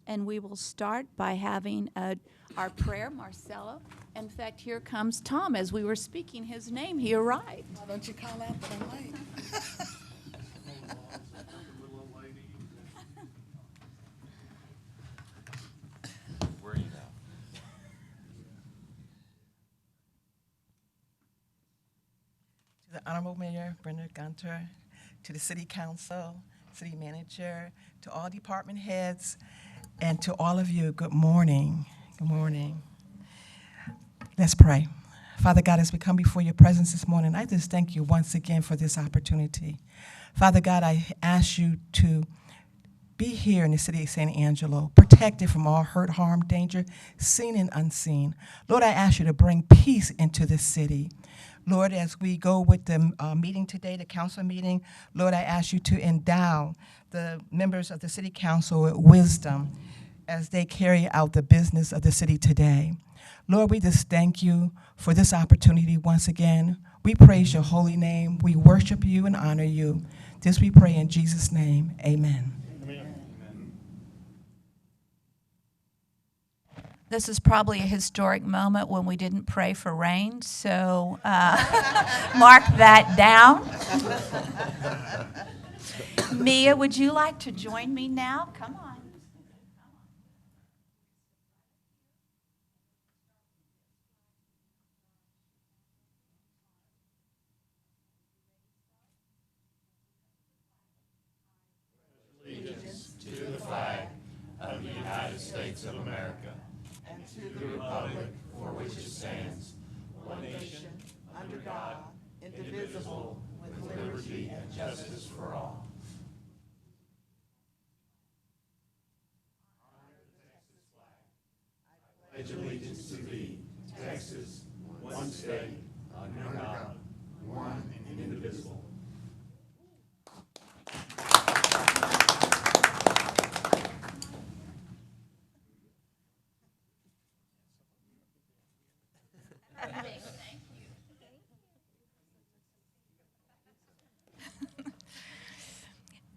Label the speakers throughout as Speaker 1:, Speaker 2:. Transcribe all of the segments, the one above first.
Speaker 1: and we will start by having our prayer, Marcelo. In fact, here comes Tom. As we were speaking his name, he arrived.
Speaker 2: Why don't you call out that I'm late?
Speaker 3: Where are you now?
Speaker 2: To the Honorable Mayor Brenda Gunter, to the City Council, City Manager, to all department heads, and to all of you, good morning. Good morning. Let's pray. Father God, as we come before your presence this morning, I just thank you once again for this opportunity. Father God, I ask you to be here in the city of San Angelo, protected from all hurt, harm, danger, seen and unseen. Lord, I ask you to bring peace into this city. Lord, as we go with the meeting today, the council meeting, Lord, I ask you to endow the members of the city council with wisdom as they carry out the business of the city today. Lord, we just thank you for this opportunity once again. We praise your holy name. We worship you and honor you. This we pray in Jesus' name. Amen.
Speaker 1: This is probably a historic moment when we didn't pray for rain, so mark that down. Mia, would you like to join me now? Come on.
Speaker 3: Allegiance to the flag of the United States of America and to the republic for which it stands, one nation, under God, indivisible, with liberty and justice for all. I pledge allegiance to thee, Texas, one state, under God, one and indivisible.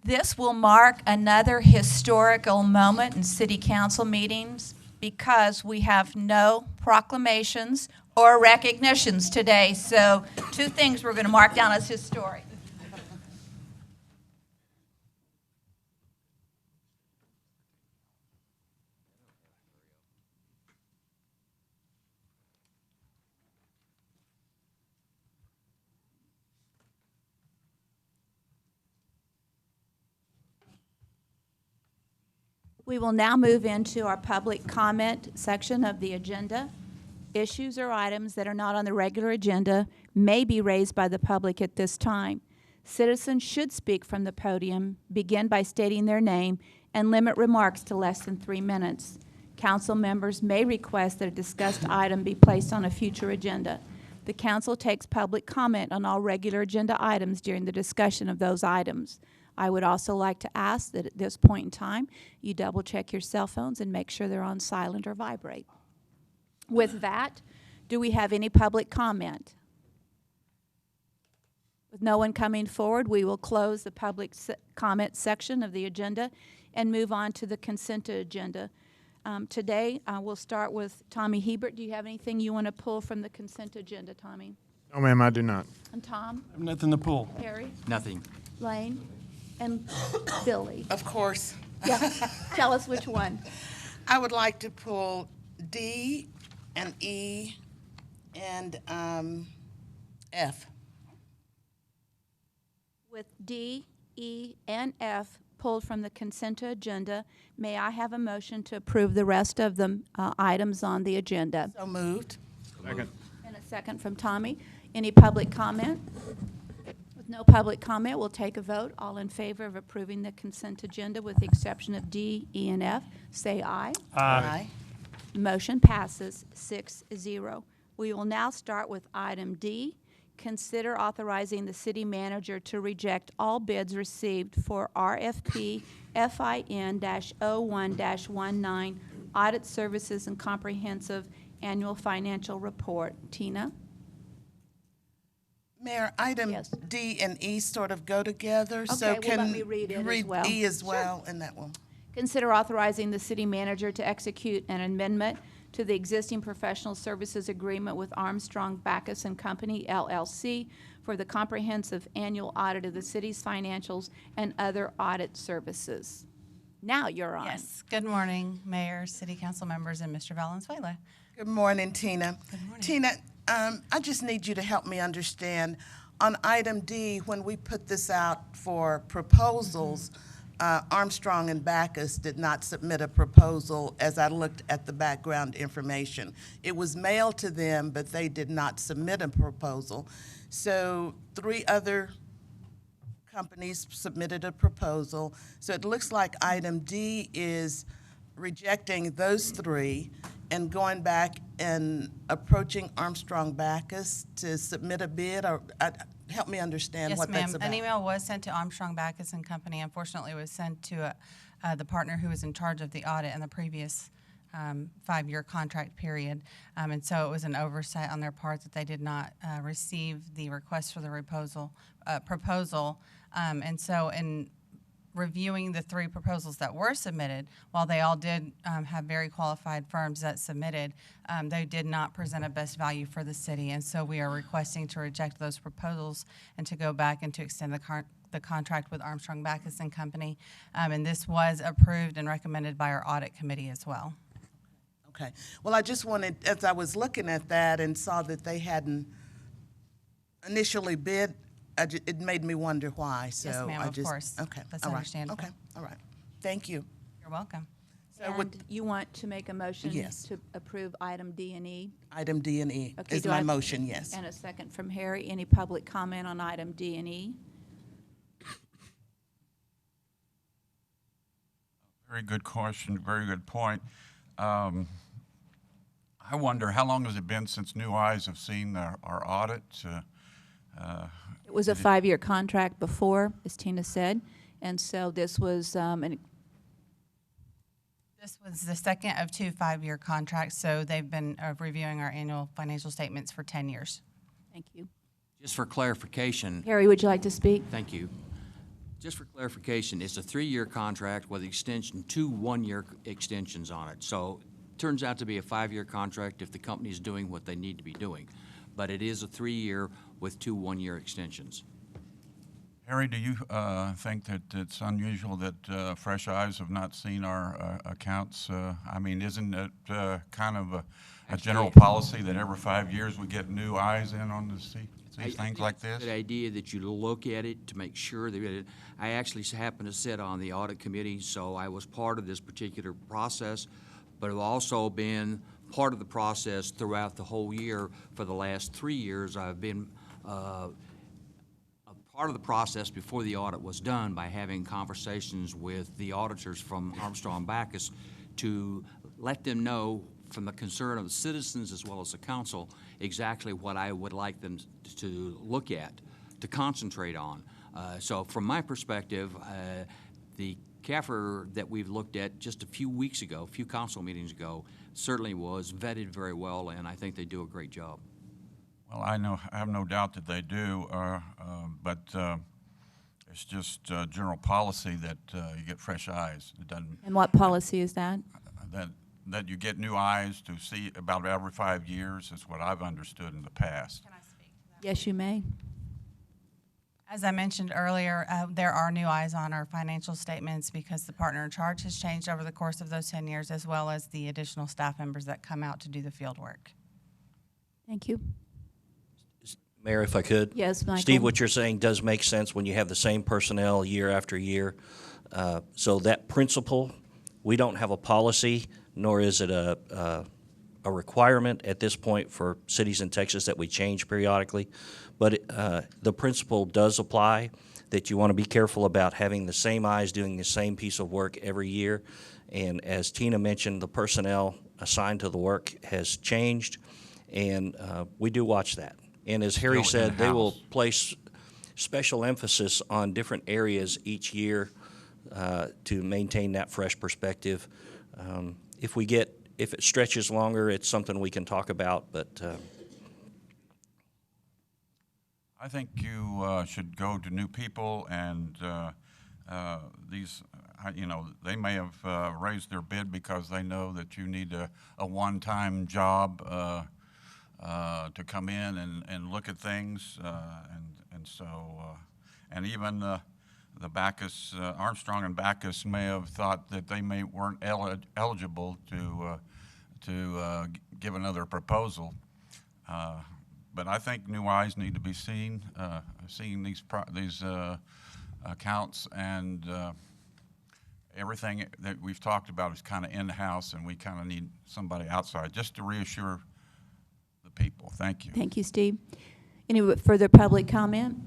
Speaker 1: This will mark another historical moment in city council meetings because we have no proclamations or recognitions today. So two things we're going to mark down as historic. We will now move into our public comment section of the agenda. Issues or items that are not on the regular agenda may be raised by the public at this time. Citizens should speak from the podium, begin by stating their name, and limit remarks to less than 3 minutes. Council members may request that a discussed item be placed on a future agenda. The council takes public comment on all regular agenda items during the discussion of those items. I would also like to ask that at this point in time, you double check your cell phones and make sure they're on silent or vibrate. With that, do we have any public comment? With no one coming forward, we will close the public comment section of the agenda and move on to the consent agenda. Today, we'll start with Tommy Hebert. Do you have anything you want to pull from the consent agenda, Tommy?
Speaker 4: No, ma'am, I do not.
Speaker 1: And Tom?
Speaker 4: I have nothing to pull.
Speaker 1: Harry?
Speaker 3: Nothing.
Speaker 1: Lane? And Billy?
Speaker 2: Of course.
Speaker 1: Yeah. Tell us which one.
Speaker 2: I would like to pull D and E and F.
Speaker 1: With D, E, and F pulled from the consent agenda, may I have a motion to approve the rest of the items on the agenda?
Speaker 2: So moved.
Speaker 4: Second.
Speaker 1: And a second from Tommy. Any public comment? With no public comment, we'll take a vote. All in favor of approving the consent agenda with the exception of D, E, and F, say aye.
Speaker 2: Aye.
Speaker 1: Motion passes 6-0. We will now start with item D. Consider authorizing the city manager to reject all bids received for RFP FIN-01-19 audit services and comprehensive annual financial report. Tina?
Speaker 2: Mayor, item
Speaker 1: Yes.
Speaker 2: D and E sort of go together, so
Speaker 1: Okay, well,
Speaker 2: can
Speaker 1: let me read it as well.
Speaker 2: E as
Speaker 1: Sure.
Speaker 2: well in that one.
Speaker 1: Consider authorizing the city manager to execute an amendment to the existing professional services agreement with Armstrong, Backus and Company, LLC, for the comprehensive annual audit of the city's financials and other audit services. Now you're on.
Speaker 4: Yes. Good morning, Mayor, City Council members, and Mr. Valenzuela.
Speaker 2: Good morning, Tina.
Speaker 4: Good morning.
Speaker 2: Tina, I just need you to help me understand. On item D, when we put this out for proposals, Armstrong and Backus did not submit a proposal as I looked at the background information. It was mailed to them, but they did not submit a proposal. So 3 other companies submitted a proposal. So it looks like item D is rejecting those 3 and going back and approaching Armstrong Backus to submit a bid, or help me understand what that's about.
Speaker 4: An email was sent to Armstrong, Backus and Company. Unfortunately, it was sent to the partner who was in charge of the audit in the previous 5-year contract period. And so it was an oversight on their part that they did not receive the request for the proposal. And so in reviewing the 3 proposals that were submitted, while they all did have very qualified firms that submitted, they did not present a best value for the city. And so we are requesting to reject those proposals and to go back and to extend the contract with Armstrong, Backus and Company. And this was approved and recommended by our audit committee as well.
Speaker 2: Okay. Well, I just wanted, as I was looking at that and saw that they hadn't initially bid, it made me wonder why. So
Speaker 4: Yes, ma'am, of course.
Speaker 2: Okay.
Speaker 4: That's
Speaker 2: all right.
Speaker 4: understandable.
Speaker 2: Okay. All right. Thank you.
Speaker 4: You're welcome.
Speaker 2: So
Speaker 1: And you want to make a motion
Speaker 2: Yes.
Speaker 1: to approve item D and E?
Speaker 2: item D and E
Speaker 1: Okay,
Speaker 2: is
Speaker 1: do
Speaker 2: my
Speaker 1: I-
Speaker 2: motion, yes.
Speaker 1: And a second from Harry. Any public comment on item D and E?
Speaker 5: Very good question, very good point. I wonder, how long has it been since new eyes have seen our audit?
Speaker 1: It was a 5-year contract before, as Tina said, and so this was
Speaker 4: This was the second of 2 5-year contracts, so they've been reviewing our annual financial statements for 10 years.
Speaker 1: Thank you.
Speaker 6: Just for clarification,
Speaker 1: Harry, would you like to speak?
Speaker 6: thank you. Just for clarification, it's a 3-year contract with extension, 2 1-year extensions on it. So it turns out to be a 5-year contract if the company's doing what they need to be doing. But it is a 3-year with 2 1-year extensions.
Speaker 5: Harry, do you think that it's unusual that fresh eyes have not seen our accounts? I mean, isn't it kind of a general policy that every 5 years we get new eyes in on the see things like
Speaker 6: It's a
Speaker 5: this?
Speaker 6: good idea that you look at it to make sure that I actually happen to sit on the audit committee, so I was part of this particular process, but I've also been part of the process throughout the whole year. For the last 3 years, I've been a part of the process before the audit was done by having conversations with the auditors from Armstrong Backus to let them know, from the concern of the citizens as well as the council, exactly what I would like them to look at, to concentrate on. So from my perspective, the CAFR that we've looked at just a few council meetings ago, certainly was vetted very well, and I think they do a great job.
Speaker 5: Well, I have no doubt that they do, but it's just general policy that you get fresh eyes. It doesn't.
Speaker 1: And what policy is that?
Speaker 5: That you get new eyes to see about every 5 years is what I've understood in the past.
Speaker 4: Can I speak to that?
Speaker 1: Yes, you may.
Speaker 4: As I mentioned earlier, there are new eyes on our financial statements because the partner in charge has changed over the course of those 10 years, as well as the additional staff members that come out to do the field work.
Speaker 1: Thank you.
Speaker 7: Mayor, if I could?
Speaker 1: Yes, Michael.
Speaker 7: Steve, what you're saying does make sense when you have the same personnel year after year. So that principle, we don't have a policy, nor is it a requirement at this point for cities in Texas that we change periodically. But the principle does apply, that you want to be careful about having the same eyes doing the same piece of work every year. And as Tina mentioned, the personnel assigned to the work has changed, and we do watch that. And as Harry
Speaker 5: Still
Speaker 7: said, they will
Speaker 5: in-house.
Speaker 7: place special emphasis on different areas each year to maintain that fresh perspective. If it stretches longer, it's something we can talk about, but
Speaker 5: I think you should go to new people and these, you know, they may have raised their bid because they know that you need a one-time job to come in and look at things, and so, and even the Bacchus, Armstrong and Bacchus may have thought that they weren't eligible to give another proposal. But I think new eyes need to be seen, seeing these accounts, and everything that we've talked about is kind of in-house, and we kind of need somebody outside just to reassure the people. Thank you.
Speaker 1: Thank you, Steve. Any further public comment?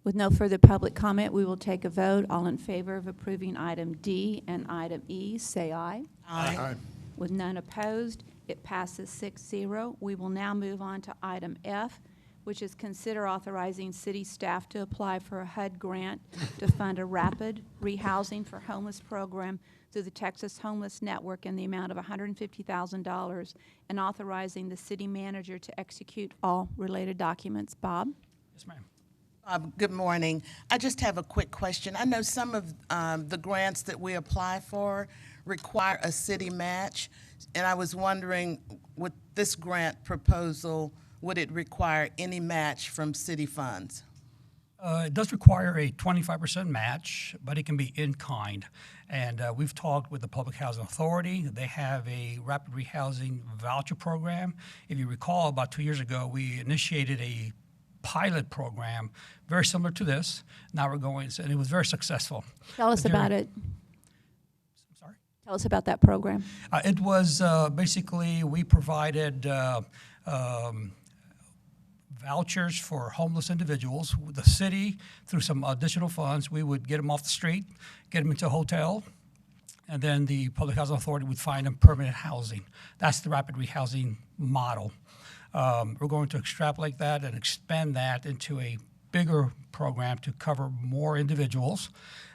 Speaker 1: With no further public comment, we will take a vote. All in favor of approving item D and item E, say aye.
Speaker 2: Aye.
Speaker 1: With none opposed, it passes 6-0. We will now move on to item F, which is consider authorizing city staff to apply for a HUD grant to fund a rapid rehousing for homeless program through the Texas Homeless Network in the amount of $150,000 and authorizing the city manager to execute all related documents. Bob?
Speaker 8: Yes, ma'am.
Speaker 3: Good morning. I just have a quick question. I know some of the grants that we apply for require a city match, and I was wondering, with this grant proposal, would it require any match from city funds?
Speaker 8: It does require a 25% match, but it can be in kind. And we've talked with the Public Housing Authority. They have a rapid rehousing voucher program. If you recall, about 2 years ago, we initiated a pilot program very similar to this. Now we're going, and it was very successful.
Speaker 1: Tell us about it.
Speaker 8: I'm sorry?
Speaker 1: Tell us about that program.
Speaker 8: It was basically, we provided vouchers for homeless individuals. The city, through some additional funds, we would get them off the street, get them into a hotel, and then the Public Housing Authority would find them permanent housing. That's the rapid rehousing model. We're going to extrapolate that and expand that into a bigger program to cover more individuals.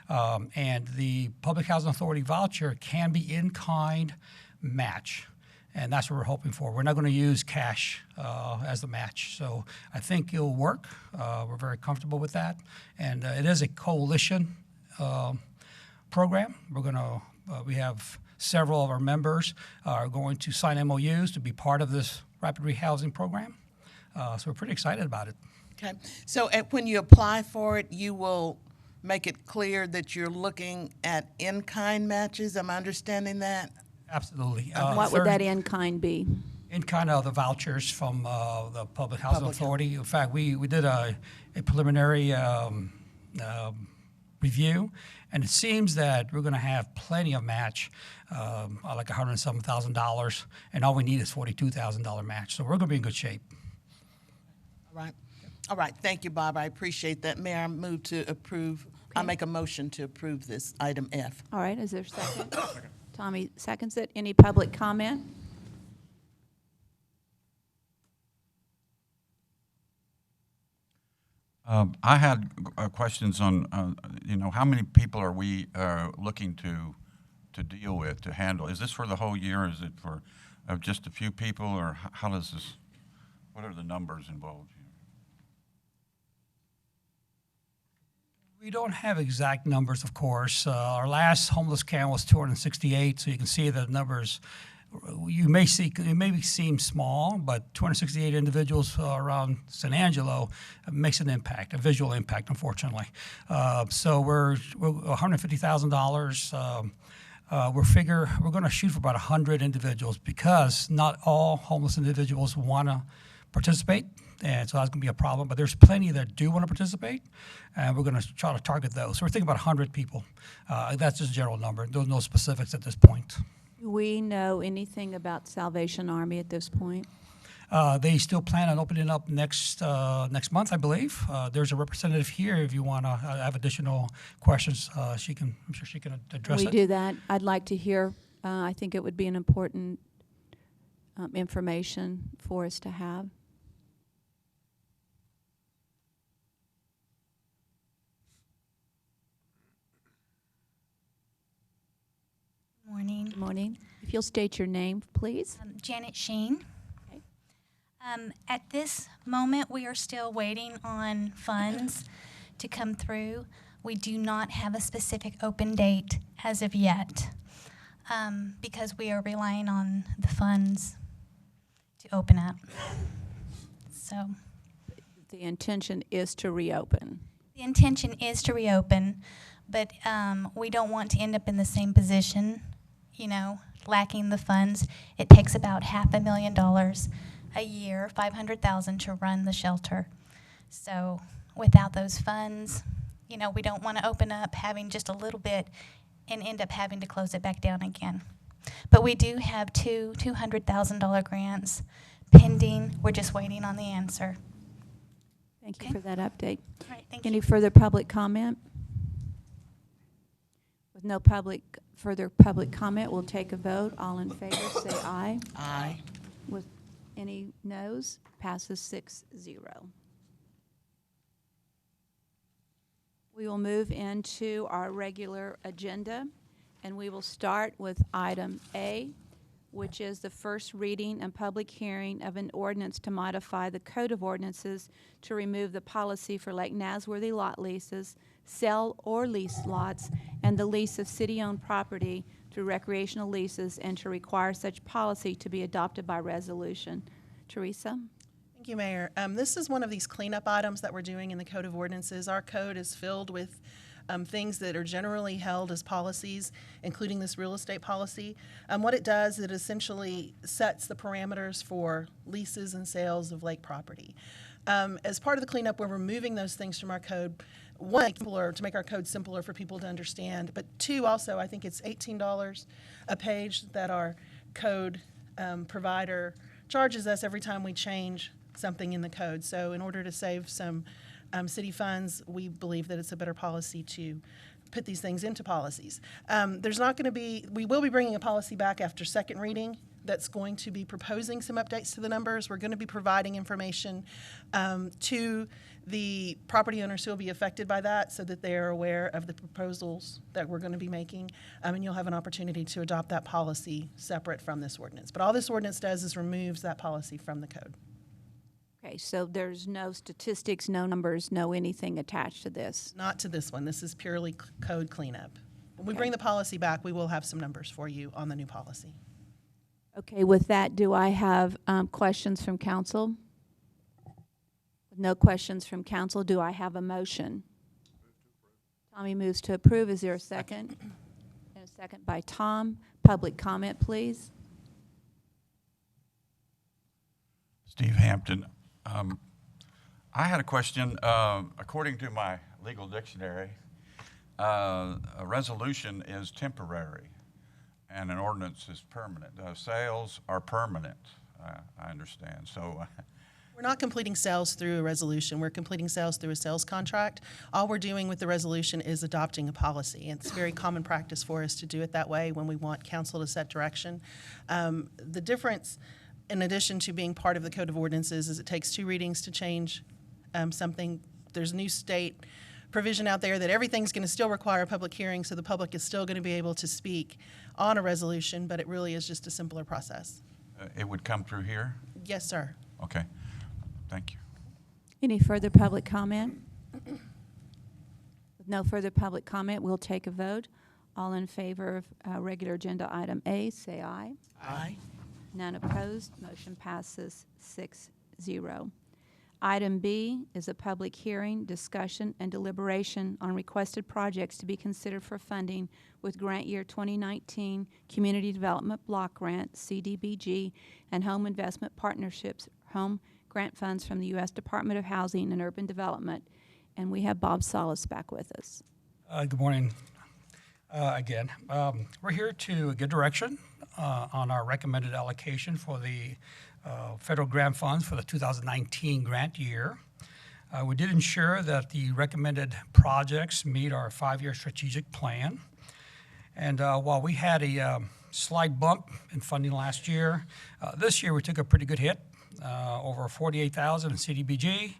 Speaker 8: And the Public Housing Authority voucher can be in-kind match. And that's what we're hoping for. We're not going to use cash as the match. So I think it'll work. We're very comfortable with that. And it is a coalition program. We have several of our members are going to sign MOUs to be part of this rapid rehousing program. So we're pretty excited about it.
Speaker 3: Okay. So when you apply for it, you will make it clear that you're looking at in-kind matches. Am I understanding that?
Speaker 8: Absolutely.
Speaker 1: What would that in-kind be?
Speaker 8: In kind of the vouchers from the Public Housing Authority. In fact, we did a preliminary review, and it seems that we're going to have plenty of match, like $107,000, and all we need is $42,000 match. So we're going to be in good shape.
Speaker 3: All right. All right. Thank you, Bob. I appreciate that. Mayor, I move to approve. I make a motion to approve this item F.
Speaker 1: All right, is there a second? Tommy seconds it. Any public comment?
Speaker 5: I had questions on, you know, how many people are we looking to deal with, to handle? Is this for the whole year? Is it for just a few people, or how does this, what are the numbers involved here?
Speaker 8: We don't have exact numbers, of course. Our last homeless count was 268, so you can see the numbers. You may see, it may seem small, but 268 individuals around San Angelo makes an impact, a visual impact, unfortunately. So we're $150,000. We're going to shoot for about 100 individuals because not all homeless individuals want to participate, and so that's going to be a problem. But there's plenty that do want to participate, and we're going to try to target those. So we're thinking about 100 people. That's just a general number. There's no specifics at this point.
Speaker 1: Do we know anything about Salvation Army at this point?
Speaker 8: They still plan on opening up next month, I believe. There's a representative here if you want to have additional questions. I'm sure she can address it.
Speaker 1: We do that. I'd like to hear. I think it would be an important information for us to have.
Speaker 9: Morning.
Speaker 1: Good morning. If you'll state your name, please.
Speaker 9: Janet Sheen.
Speaker 1: Okay.
Speaker 9: At this moment, we are still waiting on funds to come through. We do not have a specific open date as of yet because we are relying on the funds to open up. So
Speaker 1: The intention is to reopen.
Speaker 9: the intention is to reopen, but we don't want to end up in the same position, you know, lacking the funds. It takes about $500,000 a year, $500,000 to run the shelter. So without those funds, you know, we don't want to open up having just a little bit and end up having to close it back down again. But we do have two $200,000 grants pending. We're just waiting on the answer.
Speaker 1: Thank you
Speaker 9: Okay.
Speaker 1: for that update.
Speaker 9: All right, thank
Speaker 1: Any
Speaker 9: you.
Speaker 1: further public comment? With no further public comment, we'll take a vote. All in favor, say aye.
Speaker 2: Aye.
Speaker 1: With any noes, passes 6-0. We will move into our regular agenda, and we will start with item A, which is the first reading and public hearing of an ordinance to modify the Code of Ordinances to remove the policy for Lake Nasworthy lot leases, sell or lease lots, and the lease of city-owned property through recreational leases, and to require such policy to be adopted by resolution. Teresa?
Speaker 10: Thank you, Mayor. This is one of these cleanup items that we're doing in the Code of Ordinances. Our code is filled with things that are generally held as policies, including this real estate policy. What it does, it essentially sets the parameters for leases and sales of lake property. As part of the cleanup, we're removing those things from our code. One, to make our code simpler for people to understand, but two, also, I think it's $18 a page that our code provider charges us every time we change something in the code. So in order to save some city funds, we believe that it's a better policy to put these things into policies. There's not going to be, we will be bringing a policy back after second reading that's going to be proposing some updates to the numbers. We're going to be providing information to the property owners who will be affected by that so that they are aware of the proposals that we're going to be making. And you'll have an opportunity to adopt that policy separate from this ordinance. But all this ordinance does is removes that policy from the code.
Speaker 1: Okay, so there's no statistics, no numbers, no anything attached to this.
Speaker 10: Not to this one. This is purely code cleanup. When we
Speaker 1: Okay.
Speaker 10: bring the policy back, we will have some numbers for you on the new policy.
Speaker 1: Okay, with that, do I have questions from council? With no questions from council, do I have a motion? Tommy moves to approve. Is there a second? And a second by Tom. Public comment, please.
Speaker 5: Steve Hampton. I had a question. According to my legal dictionary, a resolution is temporary and an ordinance is permanent. Sales are permanent, I understand. So
Speaker 10: We're not completing sales through a resolution. We're completing sales through a sales contract. All we're doing with the resolution is adopting a policy. It's very common practice for us to do it that way when we want council to set direction. The difference, in addition to being part of the Code of Ordinances, is it takes 2 readings to change something. There's a new state provision out there that everything's going to still require a public hearing, so the public is still going to be able to speak on a resolution, but it really is just a simpler process.
Speaker 5: it would come through here?
Speaker 10: Yes, sir.
Speaker 5: Okay, thank you.
Speaker 1: Any further public comment? With no further public comment, we'll take a vote. All in favor of regular agenda item A, say aye.
Speaker 10: Aye.
Speaker 1: None opposed. Motion passes 6-0. Item B is a public hearing, discussion, and deliberation on requested projects to be considered for funding with grant year 2019 Community Development Block Grant, CDBG, and Home Investment Partnerships Home Grant Funds from the U.S. Department of Housing and Urban Development. And we have Bob Salas back with us.
Speaker 8: Good morning again. We're here to get direction on our recommended allocation for the federal grant funds for the 2019 grant year. We did ensure that the recommended projects meet our 5-year strategic plan. And while we had a slight bump in funding last year, this year we took a pretty good hit, over $48,000 in CDBG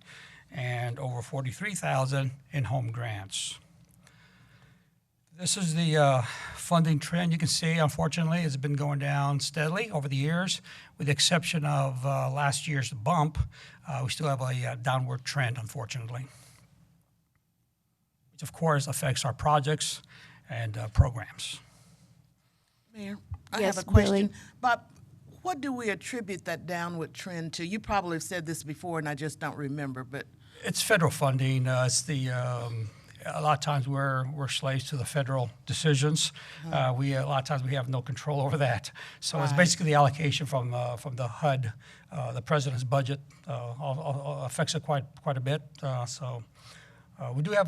Speaker 8: and over $43,000 in home grants. This is the funding trend. You can see, unfortunately, it's been going down steadily over the years. With the exception of last year's bump, we still have a downward trend, unfortunately. which of course affects our projects and programs.
Speaker 3: Mayor, I
Speaker 1: Yes,
Speaker 3: have a question.
Speaker 1: Billy.
Speaker 3: Bob, what do we attribute that downward trend to? You probably have said this before, and I just don't remember, but
Speaker 8: It's federal funding. It's a lot of times we're slaves to the federal decisions. A lot of times we have no control over that. So it's
Speaker 3: Right.
Speaker 8: basically the allocation from the HUD, the president's budget, affects it quite a bit. We do have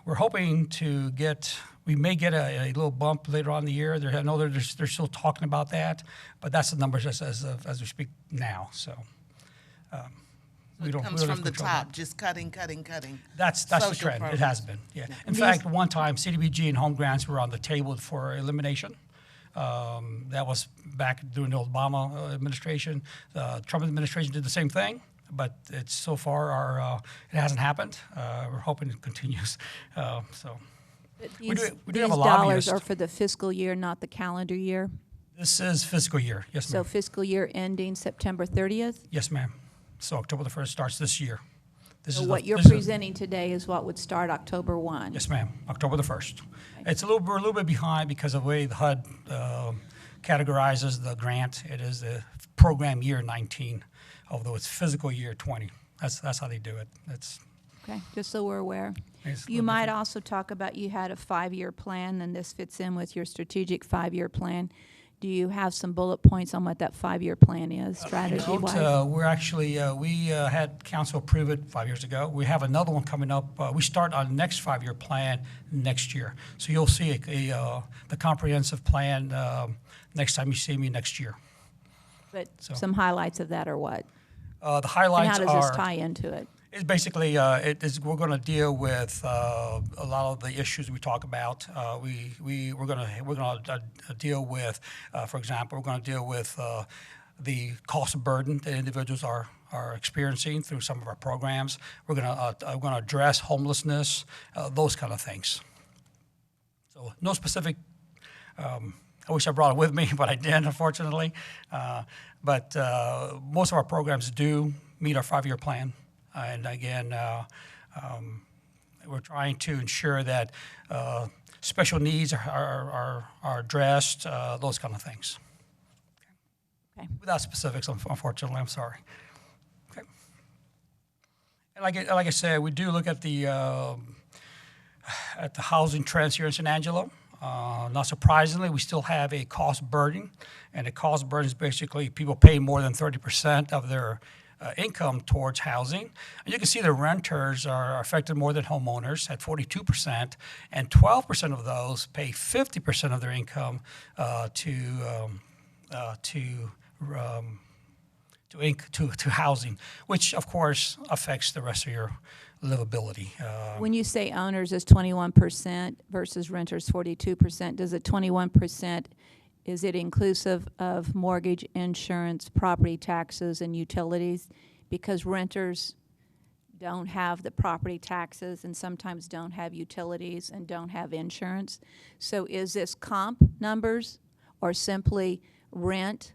Speaker 8: we're hoping to we may get a little bump later on in the year. I know they're still talking about that, but that's the numbers as we speak now. So we
Speaker 3: it
Speaker 8: don't.
Speaker 3: comes
Speaker 8: we don't
Speaker 3: from the
Speaker 8: control
Speaker 3: top,
Speaker 8: that.
Speaker 3: just cutting.
Speaker 8: That's the
Speaker 3: social
Speaker 8: trend. It
Speaker 3: programs.
Speaker 8: has been. Yeah. In fact, one time CDBG and home grants were on the table for elimination. That was back during the Obama administration. The Trump administration did the same thing, but it's so far it hasn't happened. We're hoping it continues.
Speaker 1: But
Speaker 8: We do
Speaker 1: these
Speaker 8: have a
Speaker 1: these dollars
Speaker 8: lobbyist.
Speaker 1: are for the fiscal year, not the calendar year.
Speaker 8: This is fiscal year. Yes,
Speaker 1: So
Speaker 8: ma'am.
Speaker 1: fiscal year ending September 30th.
Speaker 8: Yes, ma'am. So October the 1st starts this year. This
Speaker 1: So
Speaker 8: is
Speaker 1: what you're
Speaker 8: this is-
Speaker 1: presenting today is what would start October 1.
Speaker 8: Yes, ma'am. October the 1st. We're a little bit behind because of the way the HUD categorizes the grant. It is the program year 19, although it's fiscal year 20. That's how they do it.
Speaker 1: Okay, just so we're aware.
Speaker 8: It's a
Speaker 1: You
Speaker 8: little
Speaker 1: might
Speaker 8: different.
Speaker 1: also talk about you had a 5-year plan, and this fits in with your strategic 5-year plan. Do you have some bullet points on what that 5-year plan is, strategy-wise?
Speaker 8: We're actually, we had council approve it 5 years ago. We have another one coming up. We start our next 5-year plan next year. So you'll see the comprehensive plan next time you see me next year.
Speaker 1: But
Speaker 8: so-
Speaker 1: some highlights of that are what?
Speaker 8: The
Speaker 1: And
Speaker 8: highlights
Speaker 1: how does this
Speaker 8: are,
Speaker 1: tie into it?
Speaker 8: it's basically, we're going to deal with a lot of the issues we talk about. We're going to deal with, for example, we're going to deal with the cost burden that individuals are experiencing through some of our programs. We're going to address homelessness, those kind of things. So no specific. I wish I brought it with me, but I didn't, unfortunately. But most of our programs do meet our 5-year plan. And again, we're trying to ensure that special needs are addressed, those kind of things.
Speaker 1: Okay.
Speaker 8: Without specifics, unfortunately, I'm sorry. Okay. And like I said, we do look at the housing trends here in San Angelo. Not surprisingly, we still have a cost burden, and the cost burden is basically people pay more than 30% of their income towards housing. And you can see the renters are affected more than homeowners at 42%, and 12% of those pay 50% of their income to housing, which of course affects the rest of your livability.
Speaker 1: When you say owners is 21% versus renters 42%, does the 21%, is it inclusive of mortgage, insurance, property taxes, and utilities? Because renters don't have the property taxes and sometimes don't have utilities and don't have insurance. So is this comp numbers or simply rent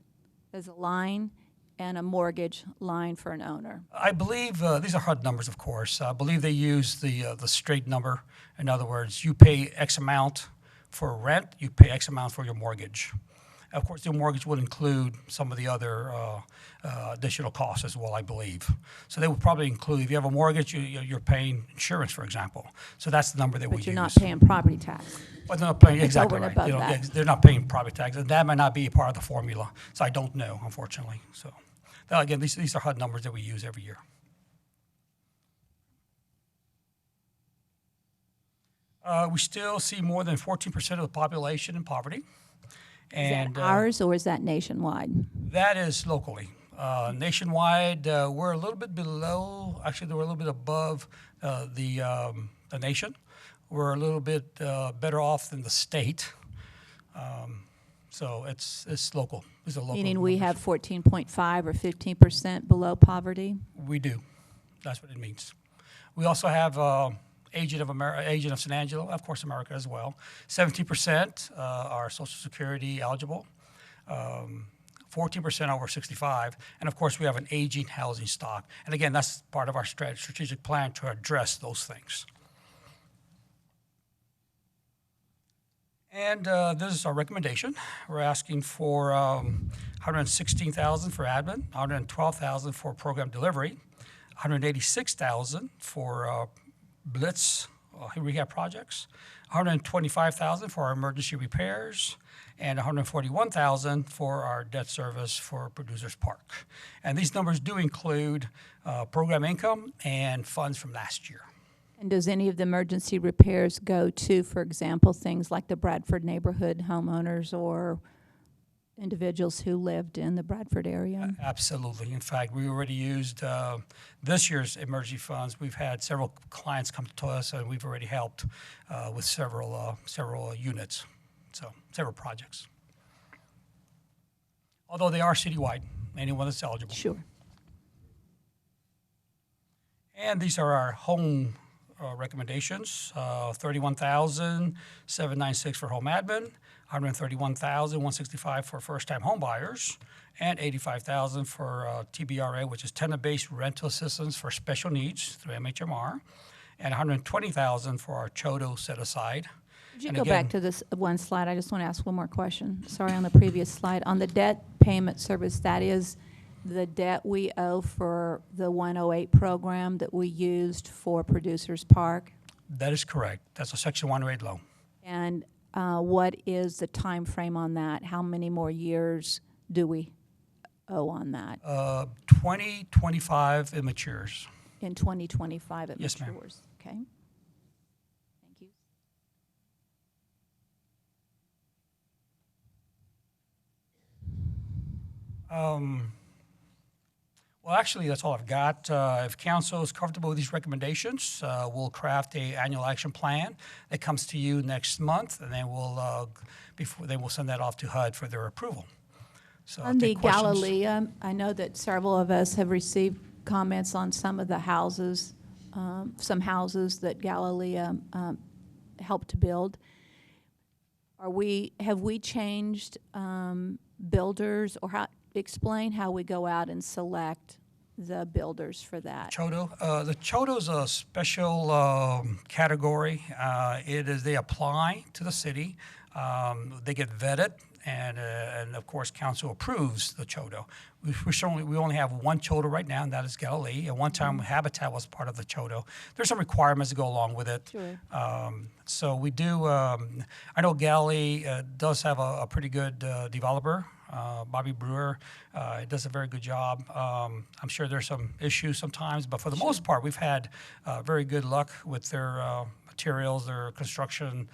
Speaker 1: as a line and a mortgage line for an owner?
Speaker 8: I believe these are HUD numbers, of course. I believe they use the straight number. In other words, you pay X amount for rent, you pay X amount for your mortgage. Of course, your mortgage would include some of the other additional costs as well, I believe. So they would probably include, if you have a mortgage, you're paying insurance, for example. So that's the number they would use.
Speaker 1: But you're not paying property tax.
Speaker 8: But they're not paying,
Speaker 1: It's
Speaker 8: exactly
Speaker 1: over and
Speaker 8: right.
Speaker 1: above that.
Speaker 8: They're not paying property tax. And that might not be a part of the formula. So I don't know, unfortunately. So again, these are HUD numbers that we use every year. We still see more than 14% of the population in poverty.
Speaker 1: Is that ours or is that nationwide?
Speaker 8: That is locally. Nationwide, we're a little bit below, actually, we're a little bit above the nation. We're a little bit better off than the state. So it's local. These are local
Speaker 1: Meaning we
Speaker 8: numbers.
Speaker 1: have 14.5 or 15% below poverty?
Speaker 8: We do. That's what it means. We also have agent of San Angelo, of course, America as well. 17% are Social Security eligible. 14% over 65, and of course, we have an aging housing stock. And again, that's part of our strategic plan to address those things. And this is our recommendation. We're asking for $116,000 for admin, $112,000 for program delivery, $186,000 for Blitz rehab projects, $125,000 for our emergency repairs, and $141,000 for our debt service for Producers Park. And these numbers do include program income and funds from last year.
Speaker 1: And does any of the emergency repairs go to, for example, things like the Bradford neighborhood homeowners or individuals who lived in the Bradford area?
Speaker 8: Absolutely. In fact, we already used this year's emergency funds. We've had several clients come to us, and we've already helped with several units, so several projects. Although they are citywide, anyone that's eligible.
Speaker 1: Sure.
Speaker 8: And these are our home recommendations, $31,796 for home admin, $131,165 for first-time home buyers, and $85,000 for TBRA, which is tenant-based rental assistance for special needs through MHMR, and $120,000 for our CHODO set-aside.
Speaker 1: Could you
Speaker 8: And
Speaker 1: go
Speaker 8: again-
Speaker 1: back to this one slide? I just want to ask one more question. Sorry, on the previous slide. On the debt payment service, that is the debt we owe for the 108 program that we used for Producers Park?
Speaker 8: That is correct. That's a Section 108 loan.
Speaker 1: And what is the time frame on that? How many more years do we owe on that?
Speaker 8: 2025 it matures.
Speaker 1: In 2025 it
Speaker 8: Yes, ma'am.
Speaker 1: matures? Okay. Thank you.
Speaker 8: Well, actually, that's all I've got. If council is comfortable with these recommendations, we'll craft a annual action plan that comes to you next month, and then we'll send that off to HUD for their approval. So I'll
Speaker 1: On the
Speaker 8: take questions.
Speaker 1: Galilee, I know that several of us have received comments on some of the houses, some houses that Galilee helped to build. Have we changed builders, or explain how we go out and select the builders for that?
Speaker 8: CHODO. The CHODO is a special category. They apply to the city. They get vetted, and of course, council approves the CHODO. We only have one CHODO right now, and that is Galilee. At one time, Habitat was part of the CHODO. There's some requirements to go along with it.
Speaker 1: Sure.
Speaker 8: So we do. I know Galilee does have a pretty good developer. Bobby Brewer does a very good job. I'm sure there's some issues sometimes, but for the most part, we've had very good luck with their materials, their construction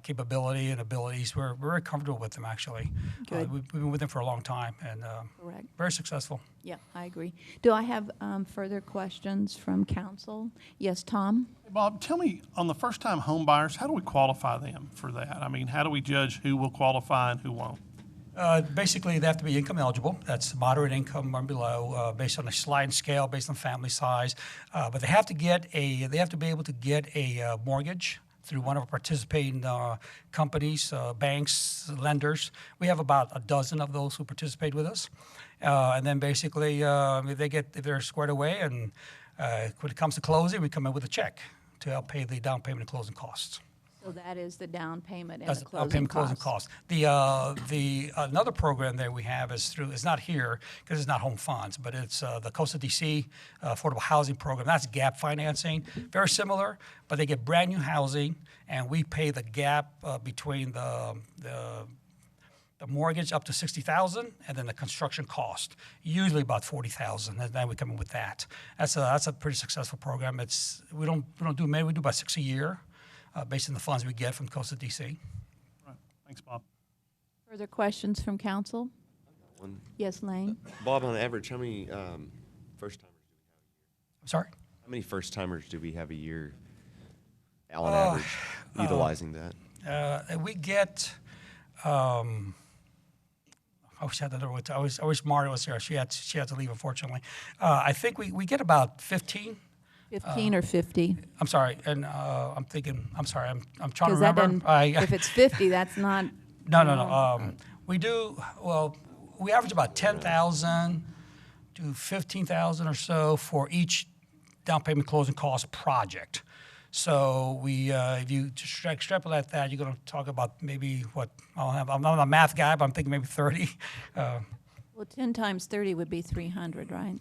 Speaker 8: capability and abilities. We're very comfortable with them, actually.
Speaker 1: Good.
Speaker 8: We've been with them for a long time, and
Speaker 1: Correct.
Speaker 8: very successful.
Speaker 1: Yeah, I agree. Do I have further questions from council? Yes, Tom?
Speaker 11: Bob, tell me, on the first-time home buyers, how do we qualify them for that? I mean, how do we judge who will qualify and who won't?
Speaker 8: Basically, they have to be income eligible. That's moderate income or below, based on a sliding scale, based on family size. But they have to be able to get a mortgage through one of our participating companies, banks, lenders. We have about a dozen of those who participate with us. And then basically, if they're squared away, and when it comes to closing, we come in with a check to help pay the down payment and closing costs.
Speaker 1: So that is the down payment and
Speaker 8: That's
Speaker 1: the closing
Speaker 8: payment
Speaker 1: costs.
Speaker 8: closing costs. The another program that we have is not here because it's not home funds, but it's the Coastal DC Affordable Housing Program. That's gap financing, very similar, but they get brand new housing, and we pay the gap between the mortgage up to $60,000, and then the construction cost, usually about $40,000, and then we come in with that. That's a pretty successful program. We don't do many. We do about 6 a year. Based on the funds we get from Coastal DC.
Speaker 11: Right. Thanks, Bob.
Speaker 1: Further questions from council?
Speaker 12: One.
Speaker 1: Yes, Lane?
Speaker 12: Bob, on average, how many first-timers do we have a year?
Speaker 8: I'm sorry?
Speaker 12: How many first-timers do we have a year on average utilizing that?
Speaker 8: We get, I wish I had another one. I wish Mario was here. She had to leave, unfortunately. I think we get about 15.
Speaker 1: 15 or 50?
Speaker 8: I'm sorry, and I'm trying to
Speaker 1: Because that
Speaker 8: remember.
Speaker 1: doesn't, if it's 50, that's not.
Speaker 8: No. We do, well, we average about 10,000 to 15,000 or so for each down payment closing cost project. So we, if you extrapolate that, you're going to talk about maybe what I'm not a math guy, but I'm thinking maybe 30.
Speaker 1: Well, 10 times 30 would be 300, right?